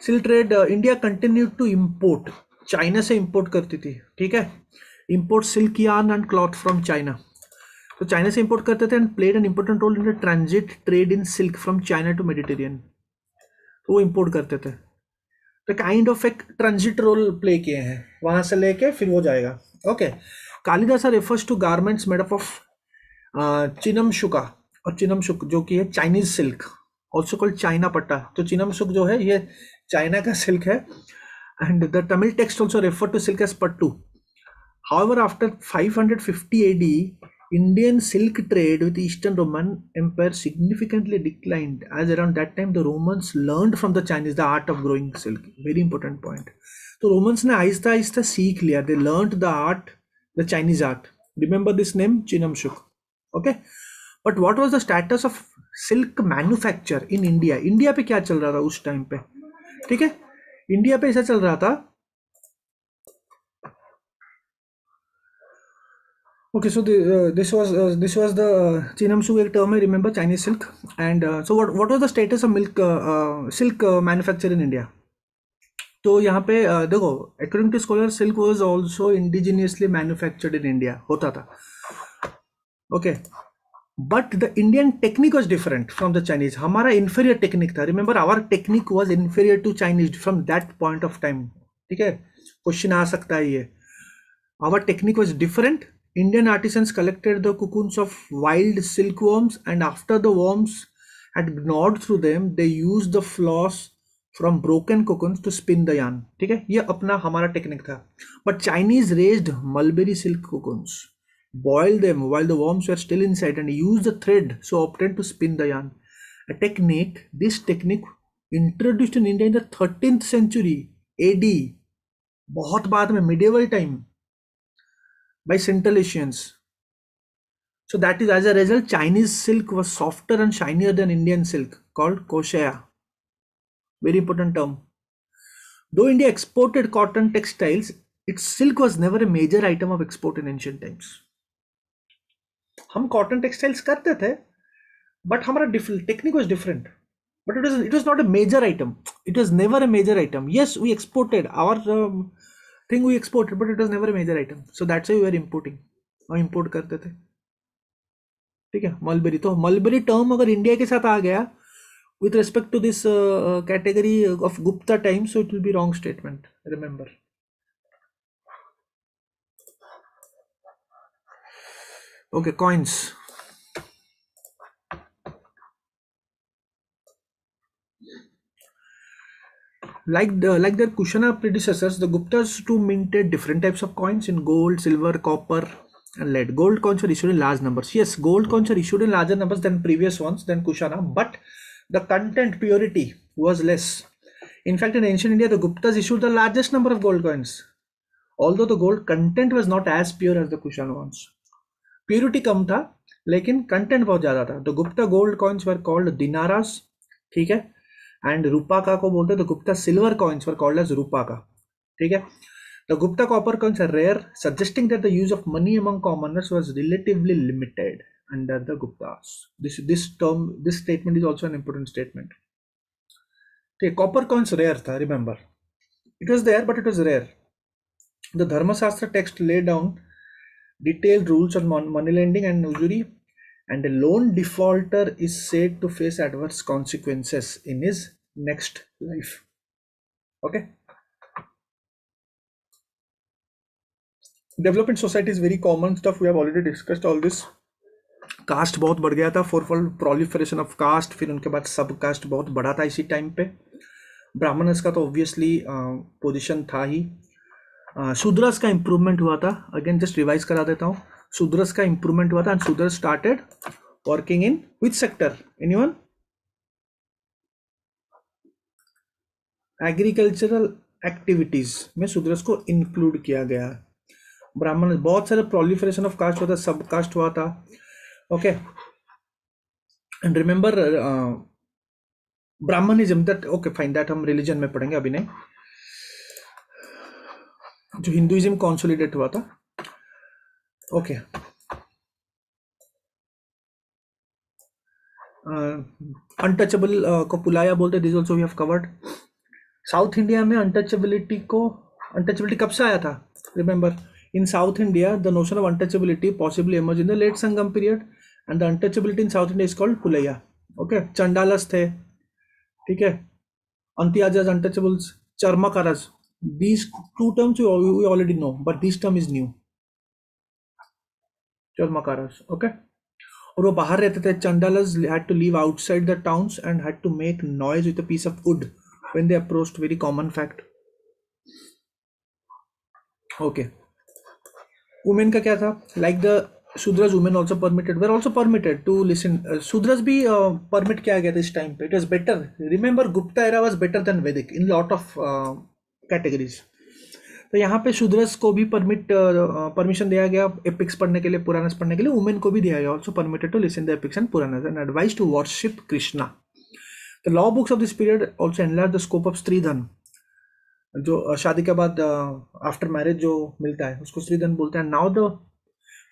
silk trade, India continue to import, China से import करती थी. ठीक है. Import silk yarn and cloth from China. तो China से import करते थे and played an important role in the transit trade in silk from China to Mediterranean. तो वो इम्पोर्ट करते थे. तो काइंड ऑफ एक ट्रांजिट रोल प्ले किए हैं, वहां से लेके फिर वो जाएगा. Okay. Kalidasa refers to garments made up of chinamshuka, और चिनमशुक जो कि है Chinese silk, also called China पट्टा. तो चिनमशुक जो है ये चाइना का सिल्क है. And the Tamil text also refer to silk as pattu. However after 550 AD, Indian silk trade with Eastern Roman Empire significantly declined, as around that time the Romans learned from the Chinese the art of growing silk. Very important point. तो Romans ने आहिस्ता आहिस्ता सीख लिया. They learned the art, the Chinese art. Remember this name, Chinamshuk. Okay. But what was the status of silk manufacture in India? India पे क्या चल रहा था उस टाइम पे? ठीक है. इंडिया पे ऐसा चल रहा था. Okay, so this was the Chinamsu एक term है, remember, Chinese silk. And so what was the status of silk manufacture in India? तो यहाँ पे देखो, according to scholar, silk was also indigenously manufactured in India, होता था. Okay, but the Indian technique was different from the Chinese. हमारा inferior technique था. Remember, our technique was inferior to Chinese from that point of time. ठीक है. Question आ सकता है ये. Our technique was different. Indian artisans collected the cocoons of wild silkworms, and after the worms had gnawed through them, they used the floss from broken cocoons to spin the yarn. ठीक है. ये अपना हमारा technique था. But Chinese raised mulberry silk cocoons, boiled them while the worms were still inside, and used the thread so obtained to spin the yarn. This technique introduced in India in the 13th century AD, बहुत बाद में, medieval time, by Central Asians. So that is, as a result, Chinese silk was softer and shinier than Indian silk, called koshaya. Very important term. Though India exported cotton textiles, its silk was never a major item of export in ancient times. हम cotton textiles करते थे, but हमारा technique was different. But it was not a major item. It was never a major item. Yes, we exported our thing, we exported, but it was never a major item. So that's why we were importing. हम import करते थे. ठीक है. Mulberry, तो mulberry term अगर India के साथ आ गया with respect to this category of Gupta time, so it will be wrong statement. Remember. Okay, coins. Like their Kushana predecessors, the Guptas too minted different types of coins in gold, silver, copper, and lead. Gold coins were issued in large numbers. Yes, gold coins are issued in larger numbers than previous ones, than Kushana, but the content purity was less. In fact, in ancient India, the Guptas issued the largest number of gold coins, although the gold content was not as pure as the Kushana ones. Purity कम था, लेकिन content बहुत ज्यादा था. The Gupta gold coins were called dinaras. ठीक है. And रूपाका को बोलते, the Gupta silver coins were called as रूपाका. ठीक है. The Gupta copper coins are rare, suggesting that the use of money among commoners was relatively limited. under the Guptas. This statement is also an important statement. Okay, copper coins rare tha, remember. It was there, but it was rare. The Dharma Shastra text laid down detailed rules on money lending and usury, and a loan defaulter is said to face adverse consequences in his next life. Okay. Development society is very common stuff. We have already discussed all this. Caste बहुत बढ़ गया था, फोरफोल्ड proliferation of cast, फिर उनके बाद सब cast बहुत बढ़ा था इसी टाइम पे. ब्राह्मणस का तो ऑब्वियसली पोजीशन था ही. शूद्रस का इंप्रूवमेंट हुआ था. अगेन जस्ट रिवाइज करा देता हूँ. शूद्रस का इंप्रूवमेंट हुआ था एंड शूद्र started working in which sector? Anyone? Agricultural activities में शूद्रस को इंक्लूड किया गया. ब्राह्मण बहुत सारे प्रोलिफरेशन ऑफ कास्ट हुआ था, सब कास्ट हुआ था. Okay, and remember Brahmanism that, okay fine, that हम रिलीजन में पढ़ेंगे, अभी नहीं. जो हिंदुइज्म कॉन्सोलिडेट हुआ था. ओके, अनटचेबल को पुलाया बोलते, this also we have covered. South India में अनटचेबिलिटी कब से आया था? Remember, in South India, the notion of untouchability possibly emerged in the late Sangam period, and the untouchability in South India is called Pulaya. Okay, Chandalas थे, ठीक है, Antyajas, untouchables, Charmakaras. These two terms we already know, but this term is new. Charmakaras, okay. और वो बाहर रहते थे. Chandalas had to live outside the towns and had to make noise with a piece of wood when they approached. Very common fact. Okay. Women का क्या था? Like the Shudras, women also permitted, were also permitted to listen. Shudras भी permit किया गया था इस time पे. It was better. Remember, Gupta era was better than Vedic in lot of categories. तो यहाँ पे शूद्रस को भी परमिशन दिया गया एपिक्स पढ़ने के लिए, पुराणस पढ़ने के लिए. वुमेन को भी दिया गया also permitted to listen the epics and Puranas and advise to worship Krishna. The law books of this period also enlarge the scope of stridhan. जो शादी के बाद आफ्टर मैरिज जो मिलता है उसको स्त्रीधन बोलते हैं. नाउ द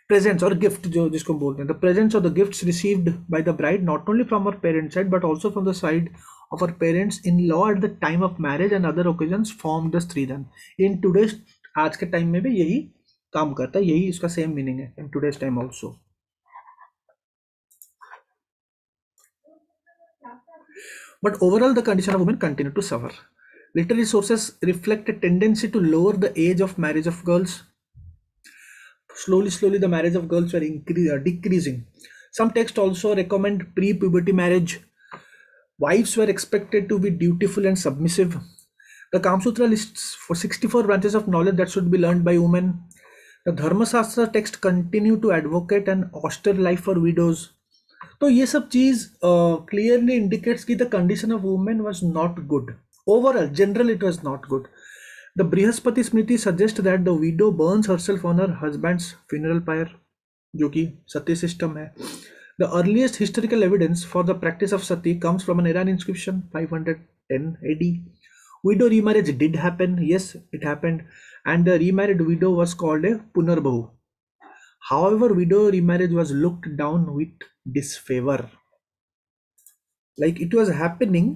प्रेजेंट्स और गिफ्ट जो जिसको बोलते हैं, द प्रेजेंट्स और the gifts received by the bride not only from her parents side but also from the side of her parents in law at the time of marriage and other occasions form the stridhan. In today's, आज के time में भी यही काम करता है, यही इसका सेम मीनिंग है in today's time also. But overall, the condition of women continued to suffer. Literary sources reflect a tendency to lower the age of marriage of girls. Slowly, the marriage of girls were decreasing. Some texts also recommend pre-puberty marriage. Wives were expected to be dutiful and submissive. The Kama Sutra lists for 64 branches of knowledge that should be learned by women. The Dharma Shastra text continue to advocate an austere life for widows. तो ये सब चीज clearly indicates कि the condition of women was not good. Overall general it was not good. The Brihaspati Smriti suggest that the widow burns herself on her husband's funeral pyre, जो कि sati system है. The earliest historical evidence for the practice of sati comes from an Eran inscription 510 AD. Widow remarriage did happen, yes, it happened, and the remarried widow was called a punarbahu. However, widow remarriage was looked down with disfavor. Like it was happening,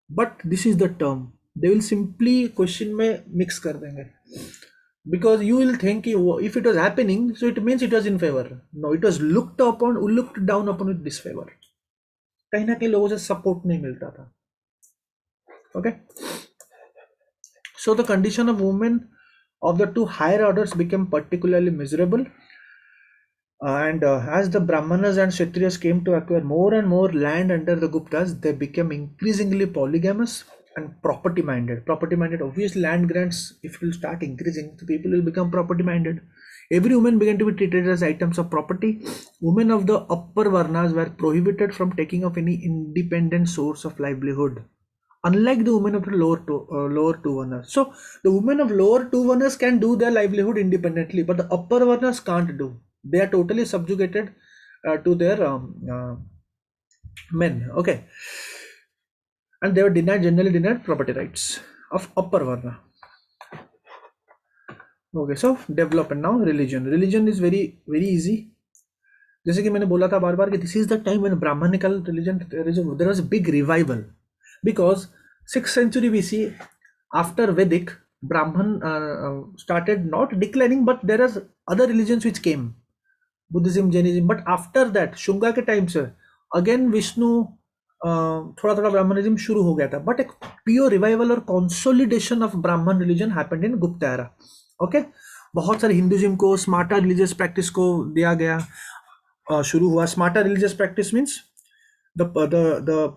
but this is the term. They will simply question में mix कर देंगे, because you will think if it was happening, so it means it was in favor. No, it was looked down upon with disfavor. कहीं ना कहीं लोगों से support नहीं मिलता था. Okay, so the condition of women of the two higher orders became particularly miserable, and as the Brahmanas and Kshatriyas came to acquire more and more land under the Guptas, they became increasingly polygamous and property minded. Obviously land grants, if it will start increasing, the people will become property minded. Every woman began to be treated as items of property. Women of the upper varnas were prohibited from taking up any independent source of livelihood, unlike the women of the lower two varnas. So the women of lower two varnas can do their livelihood independently, but the upper varnas can't do. They are totally subjugated to their men. Okay, and they were generally denied property rights of upper varna. Okay, so development now. Religion is very easy. जैसे कि मैंने बोला था बार बार कि this is the time when Brahmanical religion there was a big revival, because 6th century BC, after Vedic, Brahman started not declining, but there are other religions which came, Buddhism, Jainism, but after that Shunga के time से again Vishnu, थोड़ा थोड़ा Brahmanism शुरू हो गया था, but एक pure revival और कंसोलिडेशन ऑफ ब्राह्मण religion happened in Gupta era. Okay, बहुत सारे हिंदुइज्म को, स्मार्टा रिलीजियस प्रैक्टिस को दिया गया, शुरू हुआ। Smarta religious practice means the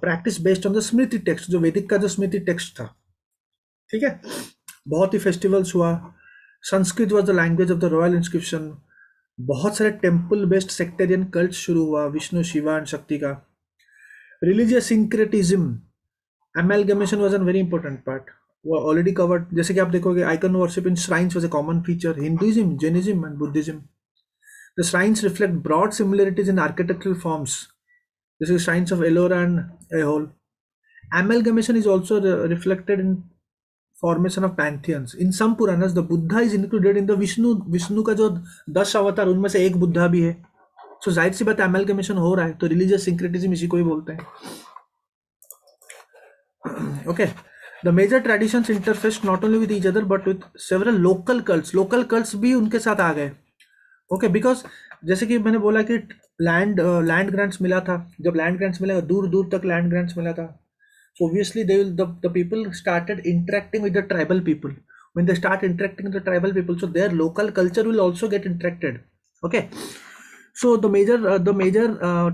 practice based on the smriti text, जो वैदिक का जो स्मृति टेक्स्ट था, ठीक है। बहुत ही फेस्टिवल्स हुआ। Sanskrit was the language of the royal inscription. बहुत सारे टेम्पल बेस्ड सेक्टेरियन कल्ट शुरू हुआ विष्णु, शिवा एंड शक्ति का। Religious syncretism, amalgamation was an very important part, वो ऑलरेडी कवर्ड। जैसे कि आप देखोगे icon worship in shrines was a common feature, Hinduism, Jainism and Buddhism. The shrines reflect broad similarities in architectural forms, जैसे shrines of Ellora and Aihole. Amalgamation is also reflected in formation of pantheons. In some Puranas, the Buddha is included in the Vishnu का जो 10 अवतार, उनमें से एक बुद्धा भी है। सो जाहिर सी बात एमैलगमेशन हो रहा है, तो रिलीजियस सिंक्रेटिज्म इसी को ही बोलते हैं। Okay, the major traditions interfaced not only with each other but with several local cults. Local cults भी उनके साथ आ गए। ओके, बिकॉज जैसे कि मैंने बोला कि लैंड ग्रांट्स मिला था, जब लैंड ग्रांट्स मिला, दूर दूर तक लैंड ग्रांट्स मिला था। So obviously the people started interacting with the tribal people. When they start interacting with the tribal people, so their local culture will also get interacted. Okay, so the major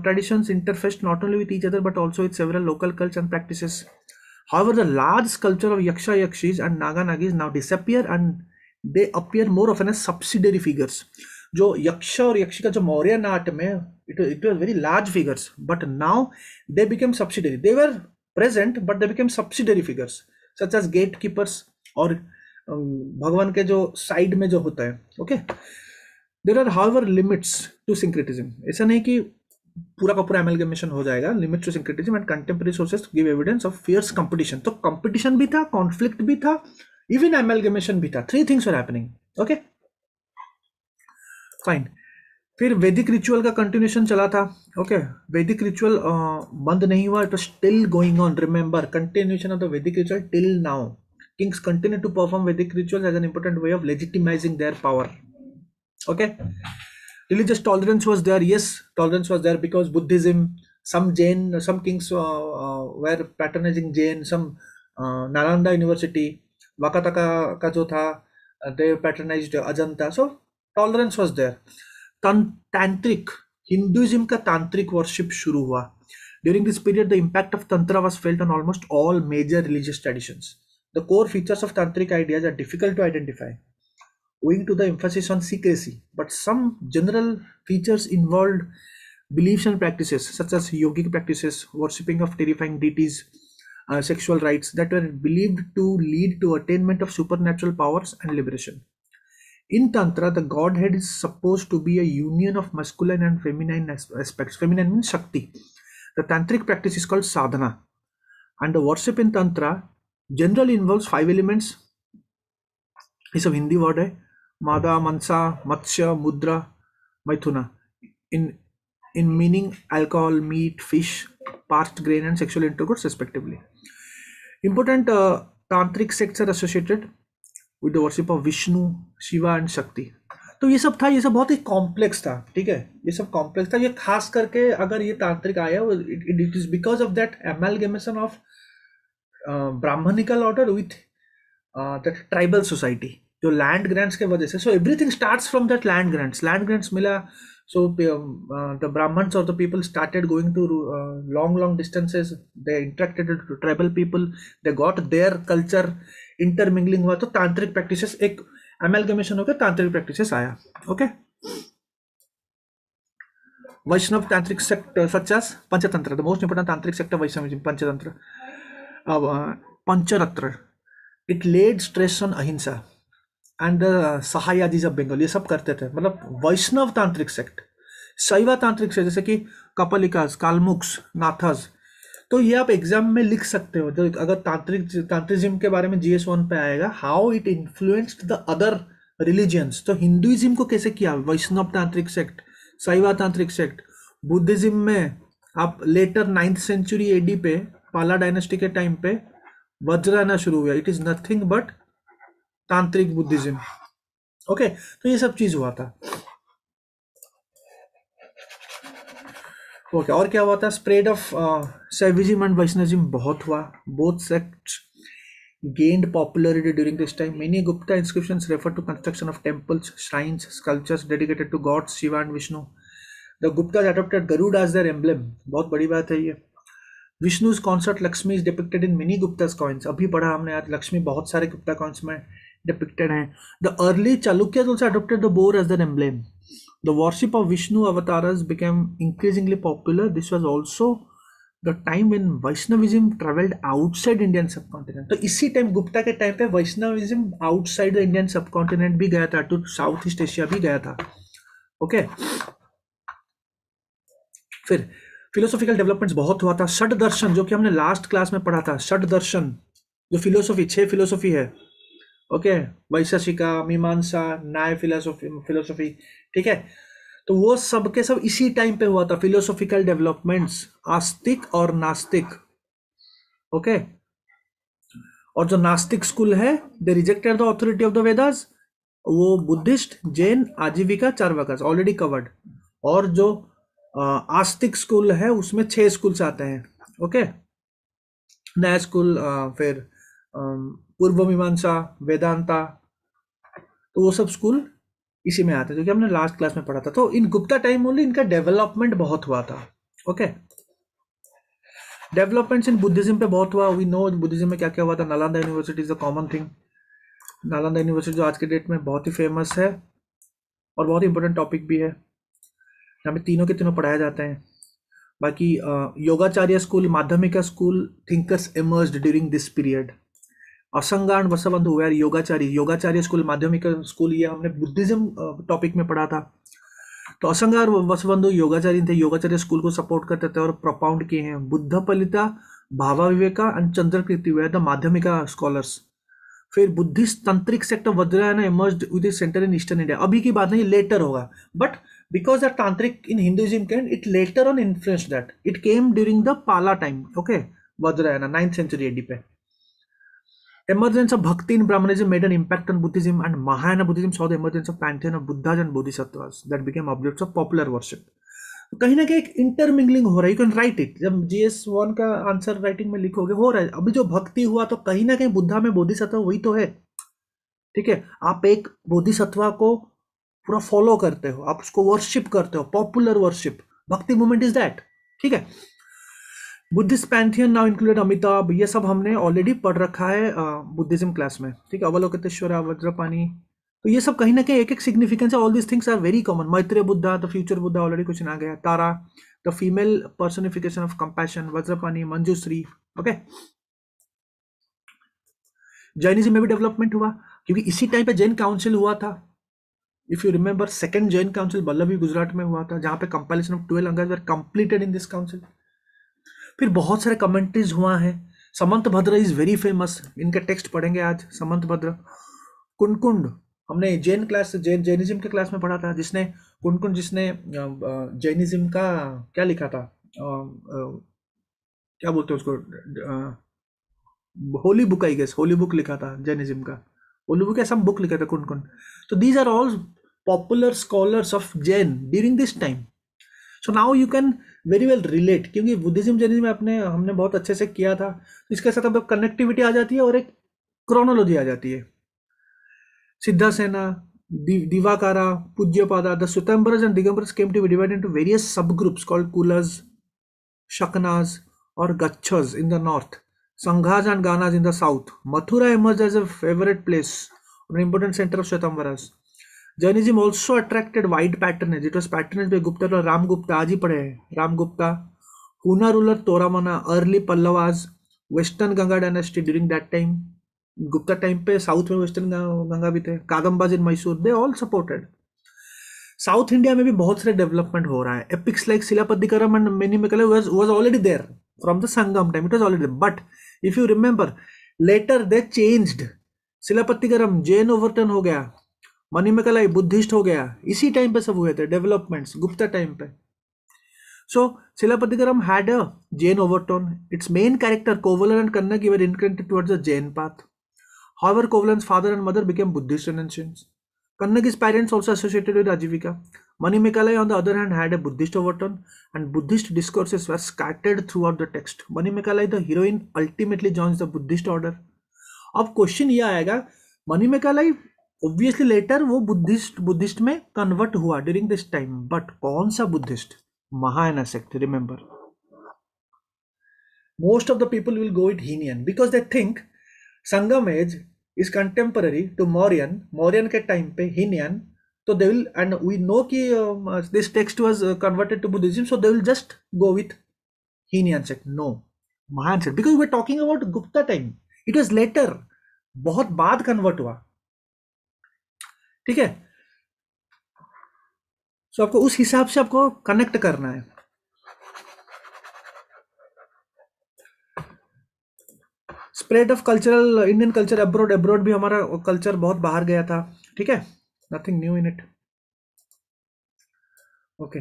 traditions interfaced not only with each other but also with several local cultures and practices. However, the large culture of Yaksha, Yakshis and Naga Nagis now disappear and they appear more often as subsidiary figures. जो यक्ष और यक्षिका जो मौर्य नाट में it was very large figures, but now they became subsidiary. They were present but they became subsidiary figures such as gatekeepers और भगवान के जो side में जो होता है। Okay, there are however limits to syncretism. ऐसा नहीं कि पूरा का पूरा एमैलगमेशन हो जाएगा। Limits to syncretism and contemporary sources give evidence of fierce competition. तो कंपटीशन भी था, कॉन्फ्लिक्ट भी था, इवन एमैलगमेशन भी था। 3 things were happening. Okay, fine. फिर वैदिक रिचुअल का कंटिन्यूशन चला था। ओके, वैदिक रिचुअल बंद नहीं हुआ, it was still going on. Remember, continuation of the Vedic ritual till now. Kings continue to perform Vedic rituals as an important way of legitimising their power. Okay, religious tolerance was there. Yes, tolerance was there because Buddhism, some kings were patronizing Jain, some Nalanda University, Vakataka का जो था, they patronized Ajanta. So tolerance was there. Tantric, Hinduism का tantric worship शुरू हुआ। During this period the impact of tantra was felt on almost all major religious traditions. The core features of tantric ideas are difficult to identify owing to the emphasis on secrecy, but some general features involved beliefs and practices such as yogic practices, worshipping of terrifying deities, sexual rites that were believed to lead to attainment of supernatural powers and liberation. In Tantra, the Godhead is supposed to be a union of masculine and feminine aspects. Feminine means Shakti. The Tantric practice is called sadhana. And the worship in Tantra generally involves 5 elements. It's a Hindi word. Mada, Mansa, Matsya, Mudra, Maithuna. In meaning alcohol, meat, fish, parched grain and sexual intercourse respectively. Important Tantric sects are associated with the worship of Vishnu, Shiva and Shakti. तो ये सब था, ये सब बहुत ही complex था। ठीक है, ये सब कॉम्प्लेक्स था। ये खास करके अगर ये तांत्रिक आया, it is because of that amalgamation of Brahmanical order with that tribal society, जो लैंड ग्रांट्स के वजह से। So everything starts from that land grants मिला। सो द ब्राह्मण्स और the people started going to long distances, they interacted with tribal people, they got their culture, intermingling हुआ, तो तांत्रिक practices एक एमैलगमेशन होकर तांत्रिक प्रैक्टिसेस आया। Okay, Vaishnava tantric sect such as Panchatantra, the most important tantric sect of Vaishnavism, Panchatantra. Pancharatra, it led stress on ahimsa and सहायादीज of Bengal, ये सब करते थे। मतलब वैष्णव तांत्रिक सेक्ट, शैव तांत्रिक सेक्ट जैसे कि कपलिकास, कालमुक्स, नाथास। तो ये आप एग्जाम में लिख सकते हो, तो अगर तांत्रिज्म के बारे में GS1 पे आएगा, how it influenced the other religions. तो हिंदुइज्म को कैसे किया वैष्णव तांत्रिक सेक्ट, शैवा तांत्रिक सेक्ट। बुद्धिज्म में आप लेटर 9th सेंचुरी एडी पे पाला डायनेस्टी के टाइम पे वज्रायना शुरू हुआ। इट इज नथिंग बट तांत्रिक बुद्धिज्म। ओके, तो ये सब चीज हुआ था। ओके, और क्या हुआ था? Spread of Shaivism and Vaishnavism बहुत हुआ। Both sects gained popularity during this time. Many Gupta inscriptions refer to construction of temples, shrines, sculptures dedicated to gods Shiva and Vishnu. The Guptas adopted Garuda as their emblem. बहुत बड़ी बात है ये। Vishnu's consort Lakshmi is depicted in many Gupta's coins. अभी पढ़ा हमने आज, लक्ष्मी बहुत सारे गुप्ता coins में depicted हैं। The early Chalukyas also adopted the boar as their emblem. The worship of Vishnu avatars became increasingly popular. This was also the time when Vaishnavism traveled outside Indian subcontinent. तो इसी time Gupta के time पे Vaishnavism outside the Indian subcontinent भी गया था, to south east Asia भी गया था। ओके, फिर फिलोसॉफिकल डेवलपमेंट्स बहुत हुआ था। षड दर्शन, जो कि हमने लास्ट क्लास में पढ़ा था, षड दर्शन जो फिलोसॉफी, 6 फिलोसॉफी है। ओके, वैशेषिका, मीमांसा, न्याय फिलोसॉफी, ठीक है। तो वो सब के सब इसी टाइम पे हुआ था। फिलोसॉफिकल डेवलपमेंट्स, आस्तिक और नास्तिक। ओके, और जो नास्तिक स्कूल है, they rejected the authority of the Vedas, वो बुद्धिस्ट, जैन, आजीविका, चार्वाकास ऑलरेडी कवर्ड। और जो आस्तिक स्कूल है उसमें 6 स्कूल्स आते हैं। ओके, नया स्कूल, फिर पूर्व मीमांसा, वेदांता, तो वो सब स्कूल इसी में आते हैं, जो कि हमने लास्ट क्लास में पढ़ा था। तो इन गुप्ता टाइम ओनली इनका डेवलपमेंट बहुत हुआ था। ओके, डेवलपमेंट्स इन बुद्धिज्म पे बहुत हुआ। वी नो बुद्धिज्म में क्या क्या हुआ था। Nalanda university is the common thing. Nalanda university जो आज के डेट में बहुत ही फेमस है और बहुत ही इंपॉर्टेंट टॉपिक भी है। यहाँ पे तीनों के तीनों पढ़ाए जाते हैं। बाकी Yogacharya school, Madhyamika school, thinkers emerged during this period. Asanga and Vasubandhu were Yogacharya school, Madhyamik school, ये हमने बुद्धिज्म टॉपिक में पढ़ा था। तो असंगा और वसुबंधु योगाचार्य थे, योगाचार्य स्कूल को सपोर्ट करते थे और प्रोपाउंड किए हैं। Buddhapalita, Bhavaviveka and Chandrakirti were the Madhyamika scholars. फिर Buddhist tantric sect of Vajrayana emerged with its centre in eastern India. अभी की बात नहीं, लेटर होगा, but because the tantric in Hinduism can it later on influenced that. It came during the Pala time. Okay, Vajrayana 9th century AD पे। Emergence of Bhakti in Brahmanism made an impact on Buddhism, and Mahayana Buddhism saw the emergence of pantheon of Buddhas and Bodhisattvas that became objects of popular worship. कहीं ना कहीं एक intermingling हो रहा है। You can write it, जब GS1 का answer writing में लिखोगे हो रहा है। अभी जो भक्ति हुआ तो कहीं ना कहीं बुद्धा में बोधिसत्व वही तो है। ठीक है, आप एक बोधिसत्वा को पूरा फॉलो करते हो, आप उसको वर्शिप करते हो, पॉपुलर वर्शिप, भक्ति मूवमेंट इज दैट। ठीक है, Buddhist Pantheon now included Amitabh, ये सब हमने ऑलरेडी पढ़ रखा है बुद्धिज्म क्लास में। ठीक है, अवलोकितेश्वरा, वज्रपाणी, तो ये सब कहीं ना कहीं एक एक सिग्निफिकेंस है। All this things are very common. Maitreya Buddha, the future Buddha, already question आ गया। Tara, the female personification of compassion, Vajrapani, Manjushri. Okay, Jainism में भी डेवलपमेंट हुआ क्योंकि इसी टाइम पे जैन काउंसिल हुआ था। If you remember, second Jain council Vallabhi Gujarat में हुआ था, जहां पे compilation of 12 angas were completed in this council. फिर बहुत सारे कमेंट्रीज हुआ है। समंत भद्र इज वेरी फेमस, इनके टेक्स्ट पढ़ेंगे आज। समंत भद्र, कुंडकुंड, हमने जैन क्लास, जैनिज्म के क्लास में पढ़ा था, जिसने कुंडकुंड, जिसने जैनिज्म का क्या लिखा था, क्या बोलते हैं उसको, holy book, I guess holy book लिखा था जैनिज्म का। होली बुक ऐसा बुक लिखा था कुंडकुंड। तो these are all popular scholars of Jain during this time. So now you can very well relate, क्योंकि बुद्धिज्म जैनिज्म हमने बहुत अच्छे से किया था। इसके साथ अब कनेक्टिविटी आ जाती है और एक क्रोनोलॉजी आ जाती है। सिद्धासेना, दिवाकारा, पूज्यपादा, the Swetambras and Digambaras came to be divided into various subgroups called Kulas, Shaknas और Gachas in the north, Sanghas and Ganas in the south. Mathura emerged as a favorite place, an important center of Shwetambaras. Jainism also attracted wide patronage. It was patronized by Gupta और रामगुप्ता, आज ही पढ़े हैं, रामगुप्ता, Huna ruler Toramana, early Pallavas, Western Ganga dynasty during that time. Gupta time पे south में western Ganga भी थे, Kadambas in Mysore, they all supported. South India में भी बहुत सारे डेवलपमेंट हो रहा है। Epics like Silappatikaram and Manimekalai was already there from the Sangam time, it was already, but if you remember later they changed. Silappatikaram Jain overturn हो गया, मणिमेकालाई बुद्धिस्ट हो गया, इसी टाइम पे सब हुए थे डेवलपमेंट्स, गुप्ता टाइम पे. So Silappatikaram had a Jain overtone. Its main character Kovalan and Kannagi were inclined towards the Jain path. However, Kovalan's father and mother became Buddhist renunciants. Kannagi's parents also associated with Ajivika. Manimekalai, on the other hand, had a Buddhist overtone, and Buddhist discourses were scattered throughout the text. Manimekalai, the heroine, ultimately joins the Buddhist order. अब question ये आएगा, मणिमेकालाई obviously letter वो Buddhist में convert हुआ during this time, but कौन सा Buddhist? Mahayana sect, remember. Most of the people will go with Hinian because they think Sangam age is contemporary to Mauryan. Mauryan के time पे Hinian, so they will, and we know कि this text was converted to Buddhism, so they will just go with Hinian sect. No, Mahayana sect, because we are talking about Gupta time. It was later, बहुत बाद convert हुआ. ठीक है. So आपको उस हिसाब से आपको कनेक्ट करना है. Spread of cultural Indian culture abroad, abroad भी हमारा कल्चर बहुत बाहर गया था. ठीक है, nothing new in it. Okay,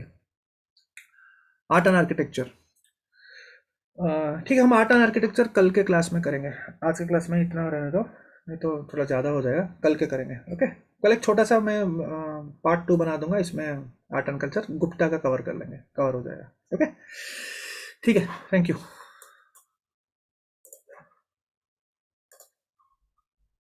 art and architecture. ठीक है, हम आर्ट एंड आर्किटेक्चर कल के क्लास में करेंगे. आज के क्लास में इतना रहने दो, नहीं तो थोड़ा ज़्यादा हो जाएगा. कल के करेंगे. ओके, कल एक छोटा सा मैं पार्ट 2 बना दूंगा, इसमें आर्ट एंड कल्चर गुप्ता का कवर कर लेंगे, कवर हो जाएगा. ओके, ठीक है, थैंक यू.